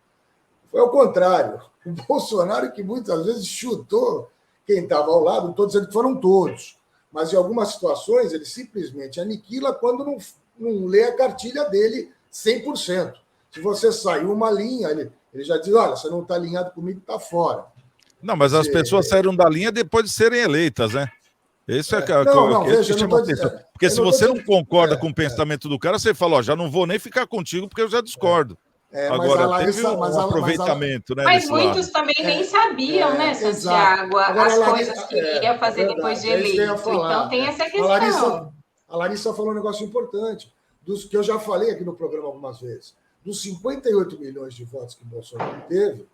Foi ao contrário. O Bolsonaro que muitas vezes chutou quem estava ao lado, não estou dizendo que foram todos, mas em algumas situações ele simplesmente aniquila quando não lê a cartilha dele 100%. Se você saiu uma linha, ele já diz, olha, você não está alinhado comigo, está fora. Não, mas as pessoas saíram da linha depois de serem eleitas, né? Isso é veja, que chama atenção. Porque se você não concorda com o pensamento do cara, você fala, ó, já não vou nem ficar contigo porque eu já discordo. Agora, teve um aproveitamento, né? Mas muitos também nem sabiam, né, Santiago, as coisas que ia fazer depois de eleito. Então tem essa questão. A Larissa falou um negócio importante, que eu já falei aqui no programa algumas vezes. Dos 58 milhões de votos que o Bolsonaro teve,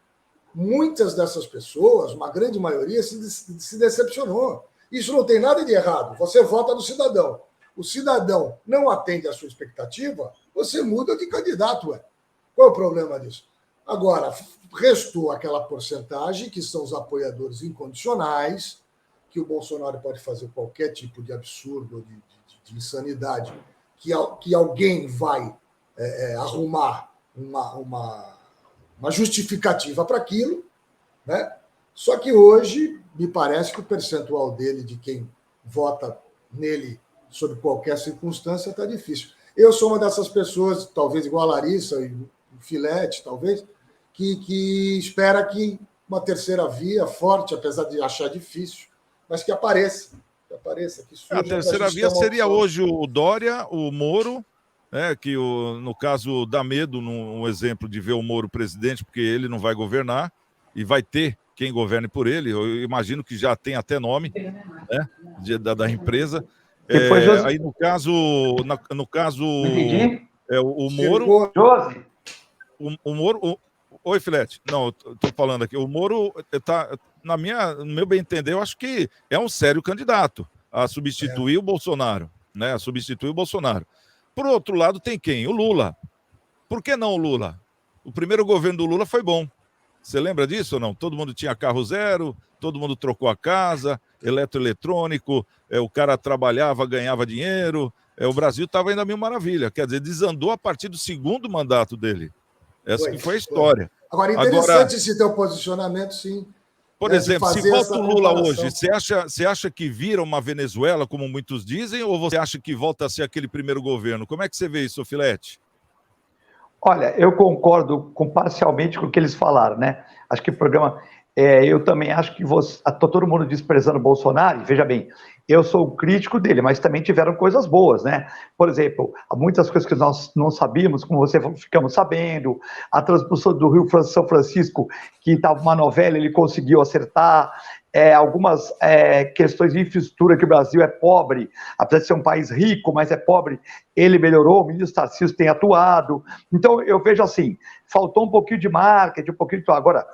muitas dessas pessoas, uma grande maioria, se decepcionou. Isso não tem nada de errado. Você vota no cidadão. O cidadão não atende à sua expectativa, você muda de candidato, ué. Qual é o problema disso? Agora, restou aquela porcentagem, que são os apoiadores incondicionais, que o Bolsonaro pode fazer qualquer tipo de absurdo, de insanidade, que alguém vai arrumar uma justificativa para aquilo, né? Só que hoje, me parece que o percentual dele, de quem vota nele sob qualquer circunstância, está difícil. Eu sou uma dessas pessoas, talvez igual a Larissa e o Filete, talvez, que espera que uma terceira via forte, apesar de achar difícil, mas que apareça. Que surja. A terceira via seria hoje o Dória, o Moro, que no caso dá medo, um exemplo de ver o Moro presidente, porque ele não vai governar e vai ter quem governe por ele. Eu imagino que já tem até nome, né, da empresa. Aí no caso o Moro. O Moro. Oi, Filete. Não, estou falando aqui. O Moro está, no meu bem entender, eu acho que é um sério candidato a substituir o Bolsonaro, né? A substituir o Bolsonaro. Por outro lado, tem quem? O Lula. Por que não o Lula? O primeiro governo do Lula foi bom. Você lembra disso ou não? Todo mundo tinha carro zero, todo mundo trocou a casa, eletroeletrônico, o cara trabalhava, ganhava dinheiro, o Brasil estava indo a mil maravilha. Quer dizer, desandou a partir do segundo mandato dele. Essa que foi a história. Agora, interessante esse teu posicionamento, sim. Por exemplo, se volta o Lula hoje, você acha que vira uma Venezuela, como muitos dizem, ou você acha que volta a ser aquele primeiro governo? Como é que você vê isso, Filete? Olha, eu concordo parcialmente com o que eles falaram, né? Acho que o programa... eu também acho que está todo mundo desprezando o Bolsonaro, e veja bem, eu sou um crítico dele, mas também tiveram coisas boas, né? Por exemplo, muitas coisas que nós não sabíamos, como você ficamos sabendo, a transposição do Rio São Francisco, que estava uma novela, ele conseguiu acertar, algumas questões de infraestrutura, que o Brasil é pobre, apesar de ser um país rico, mas é pobre, ele melhorou, o ministro Tarcísio tem atuado. Então, eu vejo assim, faltou um pouquinho de marketing, um pouquinho de... Agora,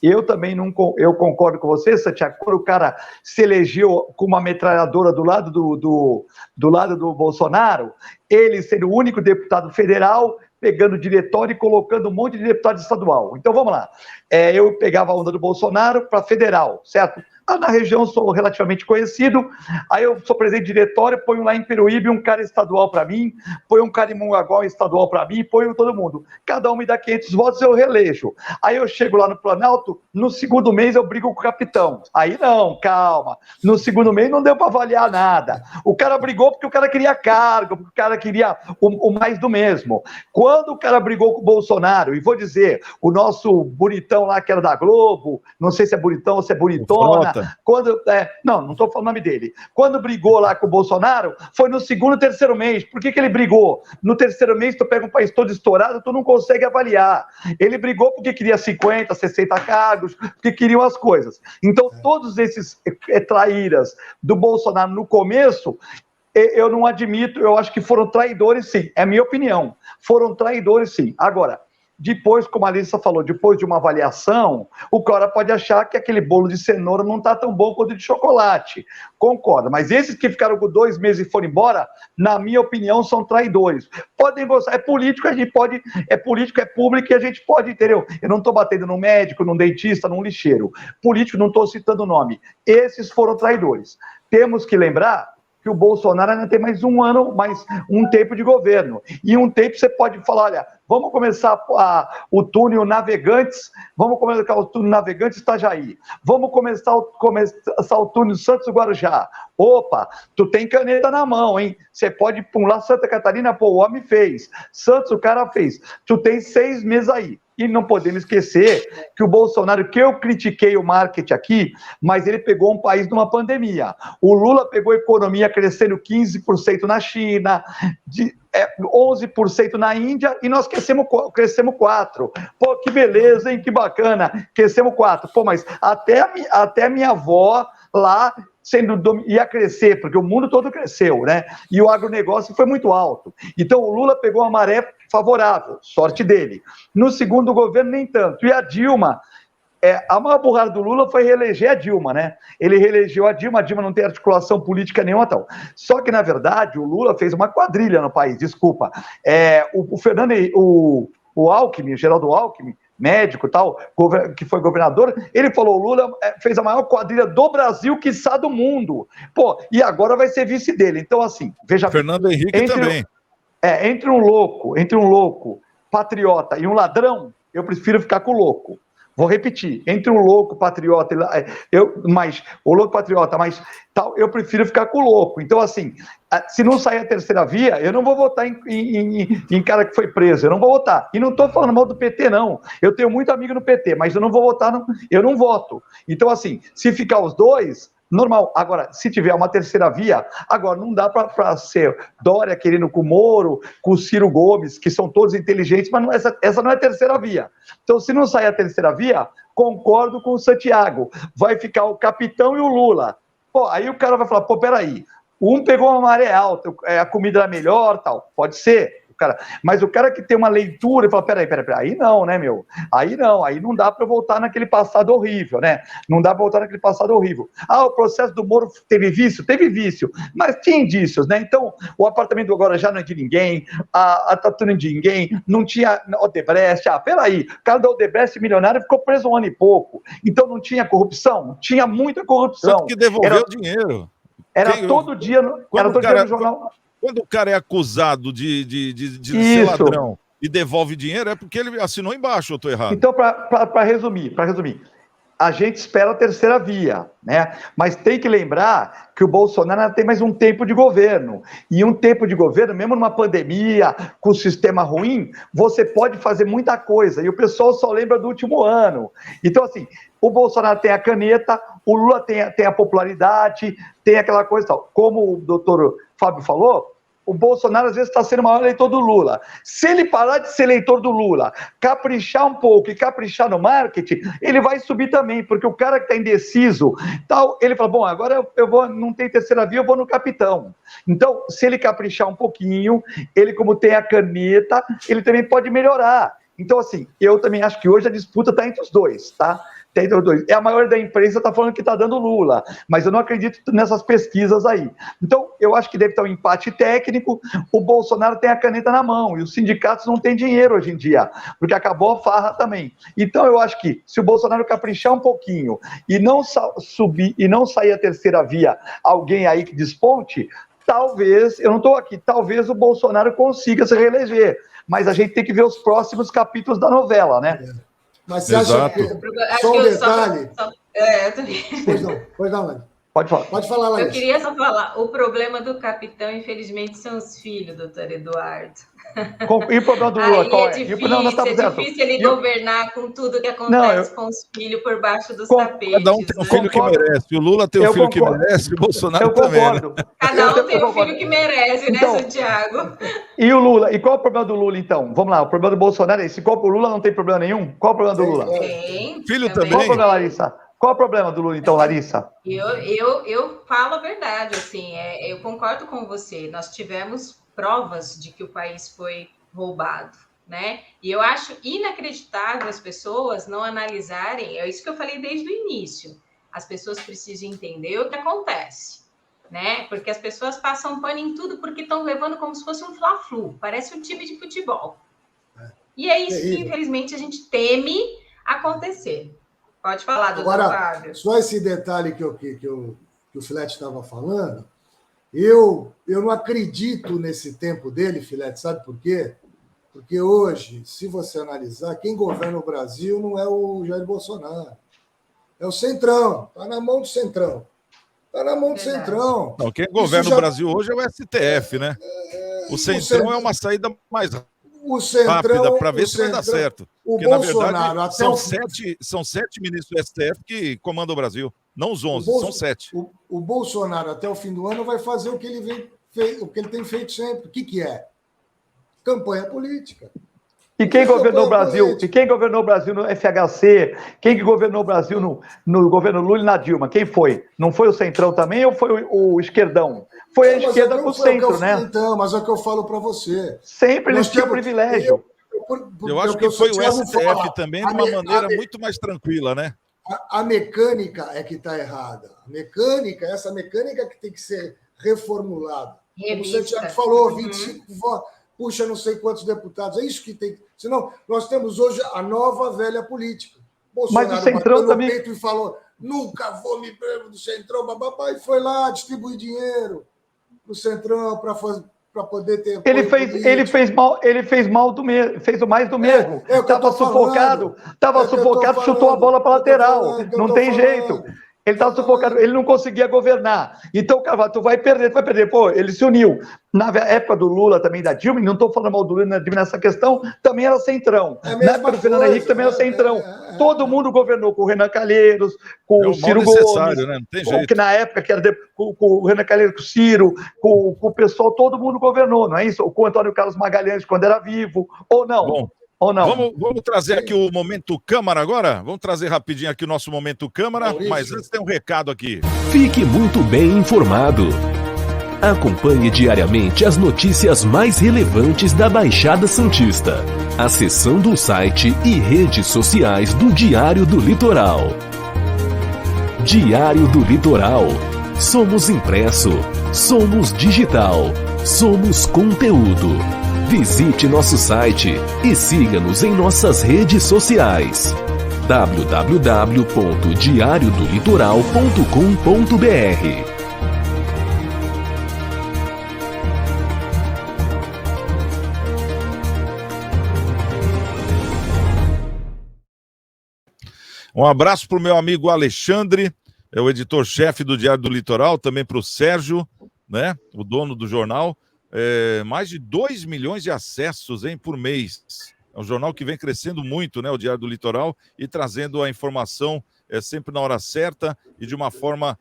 eu também eu concordo com você, Santiago, quando o cara se elegeu com uma metralhadora do lado do lado do Bolsonaro, ele sendo o único deputado federal, pegando diretório e colocando um monte de deputado estadual. Então, vamos lá. Eu pegava a onda do Bolsonaro para federal, certo? Na região sou relativamente conhecido, aí eu sou presidente de diretório, ponho lá em Peruíbe um cara estadual para mim, ponho um cara em Mongaguá estadual para mim, ponho todo mundo. Cada um me dá 500 votos, eu reelejo. Aí eu chego lá no Planalto, no segundo mês eu brigo com o capitão. Aí não, calma. No segundo mês não deu para avaliar nada. O cara brigou porque o cara queria cargo, porque o cara queria o mais do mesmo. Quando o cara brigou com o Bolsonaro, e vou dizer, o nosso bonitão lá que era da Globo, não sei se é bonitão ou se é bonitona, não estou falando o nome dele. Quando brigou lá com o Bolsonaro, foi no segundo e terceiro mês. Por que ele brigou? No terceiro mês, tu pega um país todo estourado, tu não consegue avaliar. Ele brigou porque queria 50, 60 cargos, porque queriam as coisas. Então, todos esses traíras do Bolsonaro no começo, eu não admito, eu acho que foram traidores, sim. É a minha opinião. Foram traidores, sim. Agora, depois, como a Alissa falou, depois de uma avaliação, o cara pode achar que aquele bolo de cenoura não está tão bom quanto o de chocolate. Concordo, mas esses que ficaram com 2 meses e foram embora, na minha opinião, são traidores. Podem gostar, é político, a gente pode, é político, é público e a gente pode, entendeu? Eu não estou batendo num médico, num dentista, num lixeiro. Político, não estou citando o nome. Esses foram traidores. Temos que lembrar que o Bolsonaro ainda tem mais um ano, mais um tempo de governo. E um tempo você pode falar, olha, vamos começar o túnel Navegantes, vamos começar o túnel Navegantes Itajaí, vamos começar o túnel Santos Guarujá. Opa, tu tem caneta na mão, hein? Você pode pular Santa Catarina, pô, o homem fez. Santos, o cara fez. Tu tem 6 meses aí. E não podemos esquecer que o Bolsonaro, que eu critiquei o marketing aqui, mas ele pegou um país numa pandemia. O Lula pegou a economia crescendo 15% na China, 11% na Índia, e nós crescemos 4%. Pô, que beleza, hein? Que bacana. Crescemos 4%. Pô, mas até minha avó lá ia crescer, porque o mundo todo cresceu, né? E o agronegócio foi muito alto. Então, o Lula pegou uma maré favorável, sorte dele. No segundo governo, nem tanto. E a Dilma, a maior burrada do Lula foi reeleger a Dilma, né? Ele reelegeu a Dilma não tem articulação política nenhuma, tal. Só que, na verdade, o Lula fez uma quadrilha no país, desculpa. O Alckmin, Geraldo Alckmin, médico e tal, que foi governador, ele falou, o Lula fez a maior quadrilha do Brasil, quiçá do mundo. Pô, e agora vai ser vice dele. Então, assim, veja... Fernando Henrique também. Entre um louco, patriota e um ladrão, eu prefiro ficar com o louco. Vou repetir, entre um louco, patriota, eu prefiro ficar com o louco. Então, assim, se não sair a terceira via, eu não vou votar em cara que foi preso, eu não vou votar. E não estou falando mal do PT, não. Eu tenho muito amigo no PT, mas eu não vou votar, eu não voto. Então, assim, se ficar os dois... normal. Agora, se tiver uma terceira via, agora não dá para ser Dória querendo com o Moro, com o Ciro Gomes, que são todos inteligentes, mas essa não é a terceira via. Então, se não sair a terceira via, concordo com o Santiago. Vai ficar o capitão e o Lula. Pô, aí o cara vai falar, pô, peraí, um pegou uma maré alta, a comida era melhor, tal. Pode ser. Mas o cara que tem uma leitura e fala, peraí, aí não, né, meu? Aí não dá para voltar naquele passado horrível, né? Não dá para voltar naquele passado horrível. O processo do Moro teve vício? Teve vício, mas tinha indícios, né? Então, o apartamento agora já não é de ninguém, a tatuagem de ninguém, não tinha Odebrecht, peraí, o cara da Odebrecht milionário ficou preso 1 ano e pouco, então não tinha corrupção? Tinha muita corrupção. Tanto que devolveu o dinheiro. Todo dia no jornal... Quando o cara é acusado de ser ladrão e devolve dinheiro, é porque ele assinou embaixo, eu estou errado. Então, para resumir, a gente espera a terceira via, né? Mas tem que lembrar que o Bolsonaro ainda tem mais um tempo de governo. E um tempo de governo, mesmo numa pandemia, com o sistema ruim, você pode fazer muita coisa. E o pessoal só lembra do último ano. Então, assim, o Bolsonaro tem a caneta, o Lula tem a popularidade, tem aquela coisa e tal. Como o doutor Fábio falou, o Bolsonaro às vezes está sendo o maior eleitor do Lula. Se ele parar de ser eleitor do Lula, caprichar um pouco e caprichar no marketing, ele vai subir também, porque o cara que está indeciso, tal, ele fala, bom, agora eu vou, não tem terceira via, eu vou no capitão. Então, se ele caprichar um pouquinho, ele como tem a caneta, ele também pode melhorar. Então, assim, eu também acho que hoje a disputa está entre os dois, tá? Tem dois. É a maioria da imprensa está falando que está dando Lula, mas eu não acredito nessas pesquisas aí. Então, eu acho que deve ter um empate técnico, o Bolsonaro tem a caneta na mão, e os sindicatos não têm dinheiro hoje em dia, porque acabou a farra também. Então, eu acho que se o Bolsonaro caprichar um pouquinho e não subir, e não sair a terceira via, alguém aí que desponte, talvez, eu não estou aqui, talvez o Bolsonaro consiga se reeleger, mas a gente tem que ver os próximos capítulos da novela, né? Mas você acha que... Só um detalhe... Pois não, Lani. Pode falar, Larissa. Eu queria só falar, o problema do capitão, infelizmente, são os filhos, doutor Eduardo. E o problema do Lula, qual é? Difícil ele governar com tudo que acontece com os filhos por baixo dos tapetes. Cada um tem um filho que merece. O Lula tem um filho que merece, o Bolsonaro também. Né? Cada um tem um filho que merece, então, né, Santiago? E o Lula? E qual é o problema do Lula, então? Vamos lá, o problema do Bolsonaro é esse. O Lula não tem problema nenhum? Qual é o problema do Lula? Tem. Filho também. Qual é o problema, Larissa? Qual é o problema do Lula, então, Larissa? Eu falo a verdade, assim, eu concordo com você. Nós tivemos provas de que o país foi roubado, né? E eu acho inacreditável as pessoas não analisarem, é isso que eu falei desde o início. As pessoas precisam entender o que acontece, né? Porque as pessoas passam pano em tudo porque estão levando como se fosse um fla-flu, parece um time de futebol. E é isso que, infelizmente, a gente teme acontecer. Pode falar, doutor Fábio. Só esse detalhe que o Filete estava falando, eu não acredito nesse tempo dele, Filete, sabe por quê? Porque hoje, se você analisar, quem governa o Brasil não é o Jair Bolsonaro, é o Centrão, está na mão do Centrão. Está na mão do Centrão. Não, quem governa o Brasil hoje é o STF, né? O Centrão é uma saída mais rápida para ver se vai dar certo. Porque, na verdade, são sete ministros do STF que comandam o Brasil. Não os 11, são 7. O Bolsonaro, até o fim do ano, vai fazer o que ele tem feito sempre. O que é? Campanha política. E quem governou o Brasil? Política. E quem governou o Brasil no FHC? Quem que governou o Brasil no governo Lula e na Dilma? Quem foi? Não foi o Centrão também ou foi o Esquerdão? Foi a esquerda com o centro, né? Então, mas é o que eu falo para você. Sempre eles tinham privilégio. Eu acho que foi o STF também de uma maneira muito mais tranquila, né? A mecânica é que está errada. Essa mecânica que tem que ser reformulada. Como o Santiago falou, 25 votos, puxa não sei quantos deputados. É isso que tem. Senão, nós temos hoje a nova velha política. Bolsonaro mas o Centrão também... peito e falou, nunca vou me prender do Centrão, bababá, e foi lá distribuir dinheiro no Centrão para poder ter... Ele fez o mais do mesmo. Estava sufocado, chutou a bola para lateral. Não tem jeito. Ele estava sufocado, ele não conseguia governar. Então, Carvalho, tu vai perder. Pô, ele se uniu. Na época do Lula, também da Dilma, não estou falando mal do Lula nessa questão, também era Centrão. Na época do Fernando Henrique, também era Centrão. Todo mundo governou com o Renan Calheiros, com o Ciro Gomes. Né? Não tem jeito. Que na época, que era com o Renan Calheiros, com o Ciro, com o pessoal, todo mundo governou, não é isso? Com o Antônio Carlos Magalhães, quando era vivo, ou não? Bom. Ou não? Vamos trazer aqui o Momento Câmara agora? Vamos trazer rapidinho aqui o nosso Momento Câmara, mas antes tem um recado aqui. Fique muito bem informado. Acompanhe diariamente as notícias mais relevantes da Baixada Santista, acessando o site e redes sociais do Diário do Litoral. Diário do Litoral. Somos impresso, somos digital, somos conteúdo. Visite nosso site e siga-nos em nossas redes sociais. www.diariodolitoral.com.br. Um abraço para o meu amigo Alexandre, é o editor-chefe do Diário do Litoral, também para o Sérgio, né, o dono do jornal. Mais de 2 milhões de acessos, hein, por mês. É um jornal que vem crescendo muito, né, o Diário do Litoral, e trazendo a informação sempre na hora certa e de uma forma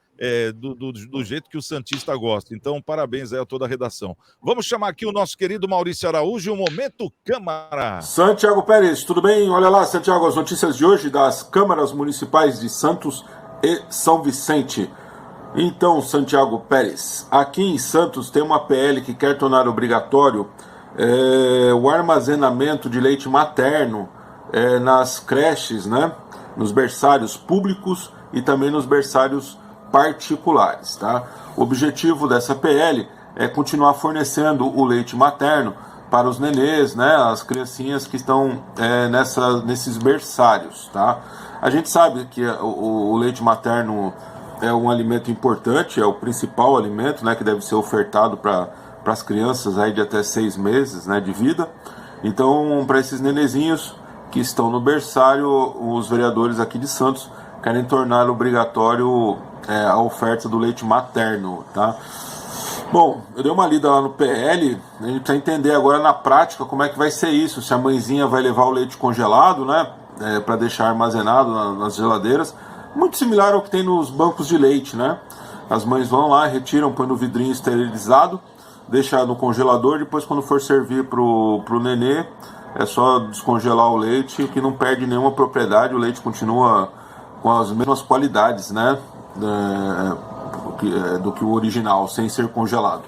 do jeito que o santista gosta. Então, parabéns aí a toda a redação. Vamos chamar aqui o nosso querido Maurício Araújo, o Momento Câmara. Santiago Pérez, tudo bem? Olha lá, Santiago, as notícias de hoje das câmaras municipais de Santos e São Vicente. Então, Santiago Pérez, aqui em Santos tem uma PL que quer tornar obrigatório o armazenamento de leite materno nas creches, né, nos berçários públicos e também nos berçários particulares, tá? O objetivo dessa PL é continuar fornecendo o leite materno para os nenês, né, as criancinhas que estão nesses berçários, tá? A gente sabe que o leite materno é um alimento importante, é o principal alimento, né, que deve ser ofertado para as crianças aí de até 6 meses, né, de vida. Então, para esses nenezinhos que estão no berçário, os vereadores aqui de Santos querem tornar obrigatório a oferta do leite materno, tá? Bom, eu dei uma lida lá no PL, a gente precisa entender agora na prática como é que vai ser isso, se a mãezinha vai levar o leite congelado, né, para deixar armazenado nas geladeiras, muito similar ao que tem nos bancos de leite, né? As mães vão lá, retiram, põem no vidrinho esterilizado, deixa no congelador, depois quando for servir pro nenê, é só descongelar o leite, que não perde nenhuma propriedade, o leite continua com as mesmas qualidades, né, do que o original, sem ser congelado,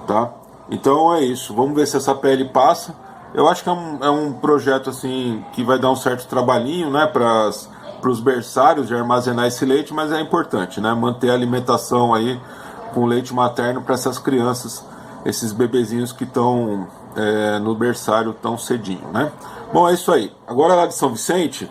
tá? Então é isso, vamos ver se essa PL passa. Eu acho que é um projeto assim que vai dar um certo trabalhinho, né, para os berçários de armazenar esse leite, mas é importante, né, manter a alimentação aí com leite materno para essas crianças, esses bebezinhos que estão no berçário tão cedinho, né? Bom, é isso aí. Agora lá de São Vicente,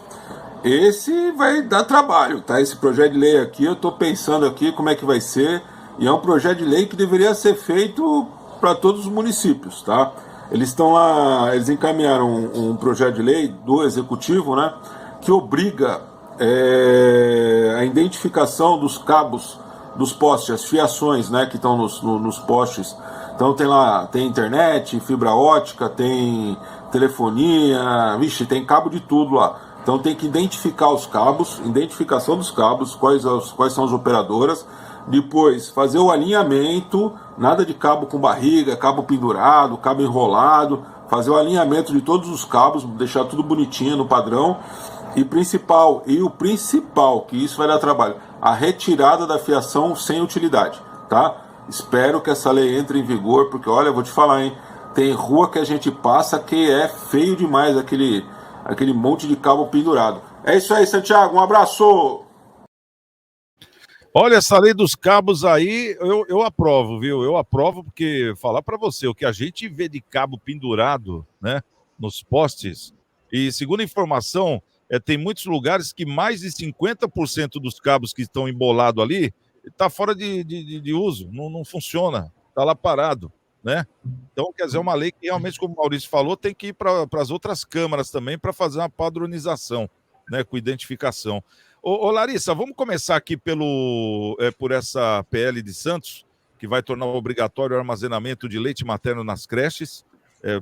esse vai dar trabalho, tá? Esse projeto de lei aqui, eu estou pensando aqui como é que vai ser, e é um projeto de lei que deveria ser feito para todos os municípios, tá? Eles estão lá, eles encaminharam um projeto de lei do Executivo, né, que obriga a identificação dos cabos dos postes, as fiações, né, que estão nos postes. Então tem internet, fibra ótica, tem telefonia, tem cabo de tudo lá. Então tem que identificar os cabos, identificação dos cabos, quais são as operadoras, depois fazer o alinhamento, nada de cabo com barriga, cabo pendurado, cabo enrolado, fazer o alinhamento de todos os cabos, deixar tudo bonitinho no padrão, e o principal, que isso vai dar trabalho, a retirada da fiação sem utilidade, tá? Espero que essa lei entre em vigor, porque olha, eu vou te falar, hein, tem rua que a gente passa que é feio demais aquele monte de cabo pendurado. É isso aí, Santiago, um abraço! Olha, essa lei dos cabos aí, eu aprovo, viu? Eu aprovo porque, falar para você, o que a gente vê de cabo pendurado, né, nos postes, e segundo a informação, tem muitos lugares que mais de 50% dos cabos que estão embolados ali está fora de uso, não funciona, está lá parado, né? Então, quer dizer, é uma lei que realmente, como o Maurício falou, tem que ir para as outras câmaras também para fazer uma padronização, né, com identificação. Ô Larissa, vamos começar aqui por essa PL de Santos, que vai tornar obrigatório o armazenamento de leite materno nas creches.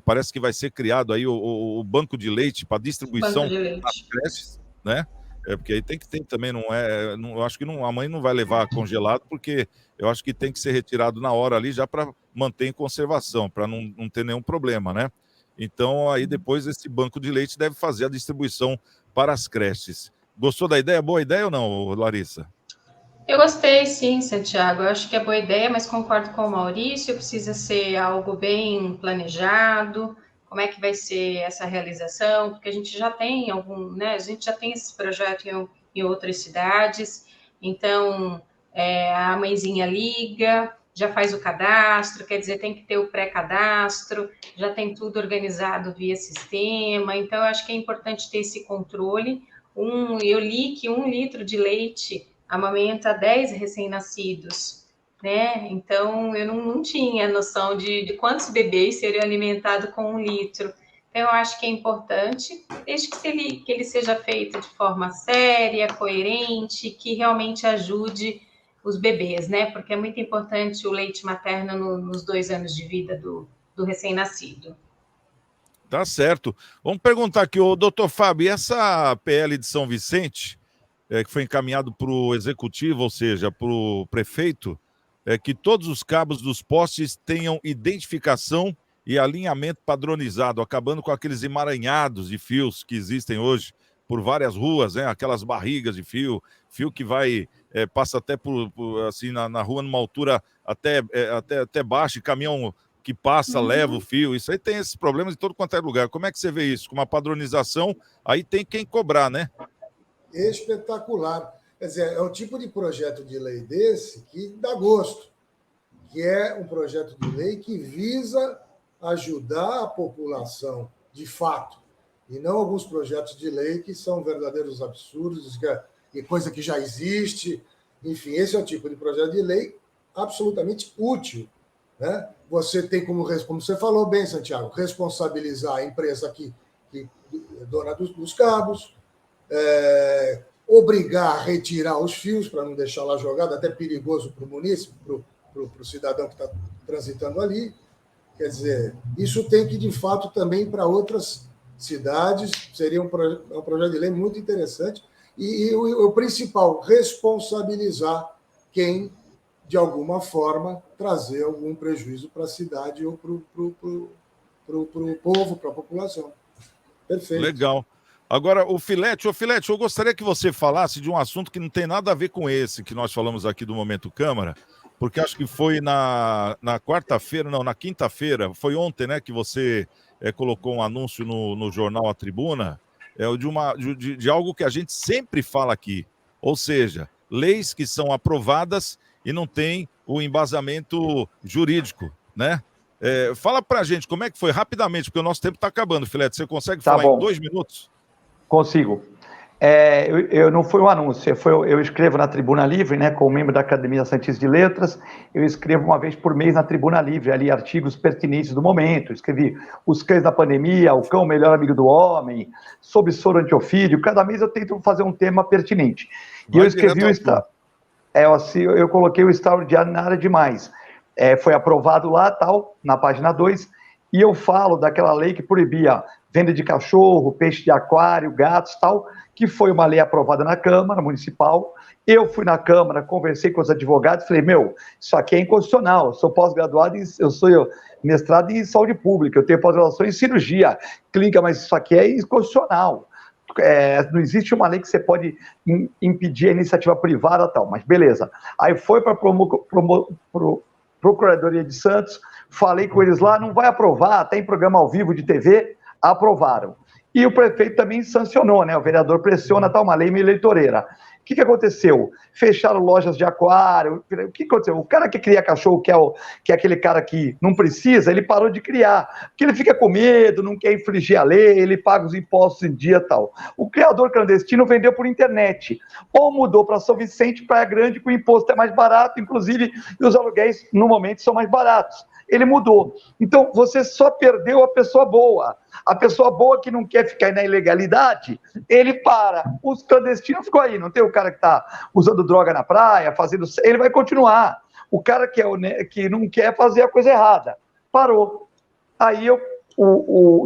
Parece que vai ser criado aí o banco de leite para distribuição nas creches, né? Porque aí tem que ter também, eu acho que a mãe não vai levar congelado, porque eu acho que tem que ser retirado na hora ali, já para manter em conservação, para não ter nenhum problema, né? Então, aí depois esse banco de leite deve fazer a distribuição para as creches. Gostou da ideia? Boa ideia ou não, Larissa? Eu gostei, sim, Santiago. Eu acho que é boa ideia, mas concordo com o Maurício, precisa ser algo bem planejado. Como é que vai ser essa realização? Porque a gente já tem né? A gente já tem esses projetos em outras cidades. Então, a mãezinha liga, já faz o cadastro, quer dizer, tem que ter o pré-cadastro, já tem tudo organizado via sistema. Então, eu acho que é importante ter esse controle. Eu li que 1 litro de leite amamenta 10 recém-nascidos, né? Então, eu não tinha noção de quantos bebês seriam alimentados com 1 litro. Então, eu acho que é importante, desde que ele seja feito de forma séria, coerente, que realmente ajude os bebês, né? Porque é muito importante o leite materno nos 2 anos de vida do recém-nascido. Tá certo. Vamos perguntar aqui, o doutor Fábio, essa PL de São Vicente, que foi encaminhado para o executivo, ou seja, para o prefeito, que todos os cabos dos postes tenham identificação e alinhamento padronizado, acabando com aqueles emaranhados de fios que existem hoje por várias ruas, né? Aquelas barrigas de fio que vai, passa até assim, na rua numa altura até baixa, e caminhão que passa, leva o fio. Isso aí tem esses problemas em todo quanto é lugar. Como é que você vê isso? Com uma padronização, aí tem quem cobrar, né? Espetacular. Quer dizer, é um tipo de projeto de lei desse que dá gosto, que é um projeto de lei que visa ajudar a população de fato, e não alguns projetos de lei que são verdadeiros absurdos, e coisa que já existe. Enfim, esse é o tipo de projeto de lei absolutamente útil, né? Você tem como você falou bem, Santiago, responsabilizar a empresa que é dona dos cabos, obrigar a retirar os fios para não deixar lá jogado, até perigoso para o munícipe, para o cidadão que está transitando ali. Quer dizer, isso tem que, de fato, também para outras cidades. Seria um projeto de lei muito interessante. E o principal, responsabilizar quem, de alguma forma, trazer algum prejuízo para a cidade ou para o povo, para a população. Perfeito. Legal. Agora, o Filete, eu gostaria que você falasse de um assunto que não tem nada a ver com esse que nós falamos aqui do Momento Câmara, porque acho que foi na quarta-feira, não, na quinta-feira, foi ontem, né, que você colocou um anúncio no jornal A Tribuna, de algo que a gente sempre fala aqui, ou seja, leis que são aprovadas e não tem o embasamento jurídico, né? Fala pra gente como é que foi, rapidamente, porque o nosso tempo está acabando, Filete. Você consegue falar em 2 minutos? Consigo. Não foi um anúncio, eu escrevo na Tribuna Livre, né, como membro da Academia Santista de Letras, eu escrevo uma vez por mês na Tribuna Livre, ali artigos pertinentes do momento, escrevi Os Cães da Pandemia, O Cão Melhor Amigo do Homem, sobre soro antiofídio, cada mês eu tento fazer um tema pertinente. E eu escrevi eu coloquei o extraordinário nada demais. Foi aprovado lá, tal, na página 2, e eu falo daquela lei que proibia venda de cachorro, peixe de aquário, gatos, tal, que foi uma lei aprovada na Câmara Municipal. Eu fui na Câmara, conversei com os advogados, falei, isso aqui é inconstitucional, eu sou pós-graduado, eu sou mestrado em saúde pública, eu tenho pós-graduação em cirurgia clínica, mas isso aqui é inconstitucional. Não existe uma lei que você pode impedir a iniciativa privada, tal, mas beleza. Aí foi para a Procuradoria de Santos, falei com eles lá, não vai aprovar, tem programa ao vivo de TV, aprovaram. E o prefeito também sancionou, né? O vereador pressiona, tá uma lei meio eleitoreira. O que aconteceu? Fecharam lojas de aquário. O que aconteceu? O cara que cria cachorro, que é aquele cara que não precisa, ele parou de criar. Porque ele fica com medo, não quer infringir a lei, ele paga os impostos em dia e tal. O criador clandestino vendeu por internet. Ou mudou para São Vicente, Praia Grande, que o imposto é mais barato, inclusive, e os aluguéis, no momento, são mais baratos. Ele mudou. Então, você só perdeu a pessoa boa. A pessoa boa que não quer ficar na ilegalidade, ele para. Os clandestinos ficam aí. Não tem o cara que está usando droga na praia, ele vai continuar. O cara que não quer fazer a coisa errada. Parou. Aí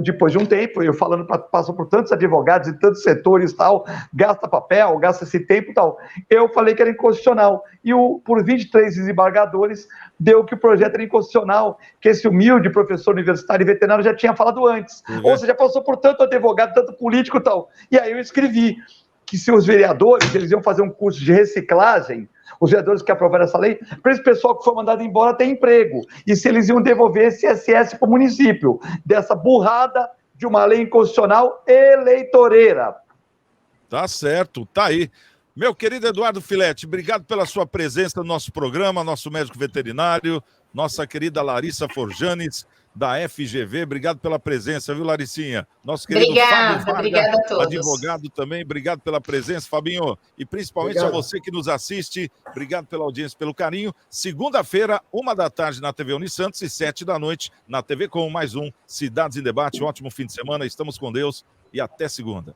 depois de um tempo, eu falando, passou por tantos advogados e tantos setores tal, gasta papel, gasta esse tempo tal, eu falei que era inconstitucional. E por 23 desembargadores, deu que o projeto era inconstitucional, que esse humilde professor universitário e veterinário já tinha falado antes. Ou seja, passou por tanto advogado, tanto político tal. E aí eu escrevi que se os vereadores, eles iam fazer um curso de reciclagem, os vereadores que aprovaram essa lei, para esse pessoal que foi mandado embora ter emprego. E se eles iam devolver esse ISS para o município, dessa burrada de uma lei inconstitucional eleitoreira. Tá certo, tá aí. Meu querido Eduardo Filete, obrigado pela sua presença no nosso programa, nosso médico veterinário. nossa querida Larissa Forjanes, da FGV. Obrigado pela presença, viu, Laricinha? Nosso querido Fábio Varga, obrigada a todos. advogado também. Obrigado pela presença, Fabinho. E principalmente Obrigado. a você que nos assiste. Obrigado pela audiência, pelo carinho. Segunda-feira, 1h na TV Unisantos e 7h na TV Com. Mais um Cidades em Debate. Um ótimo fim de semana. Estamos com Deus e até segunda.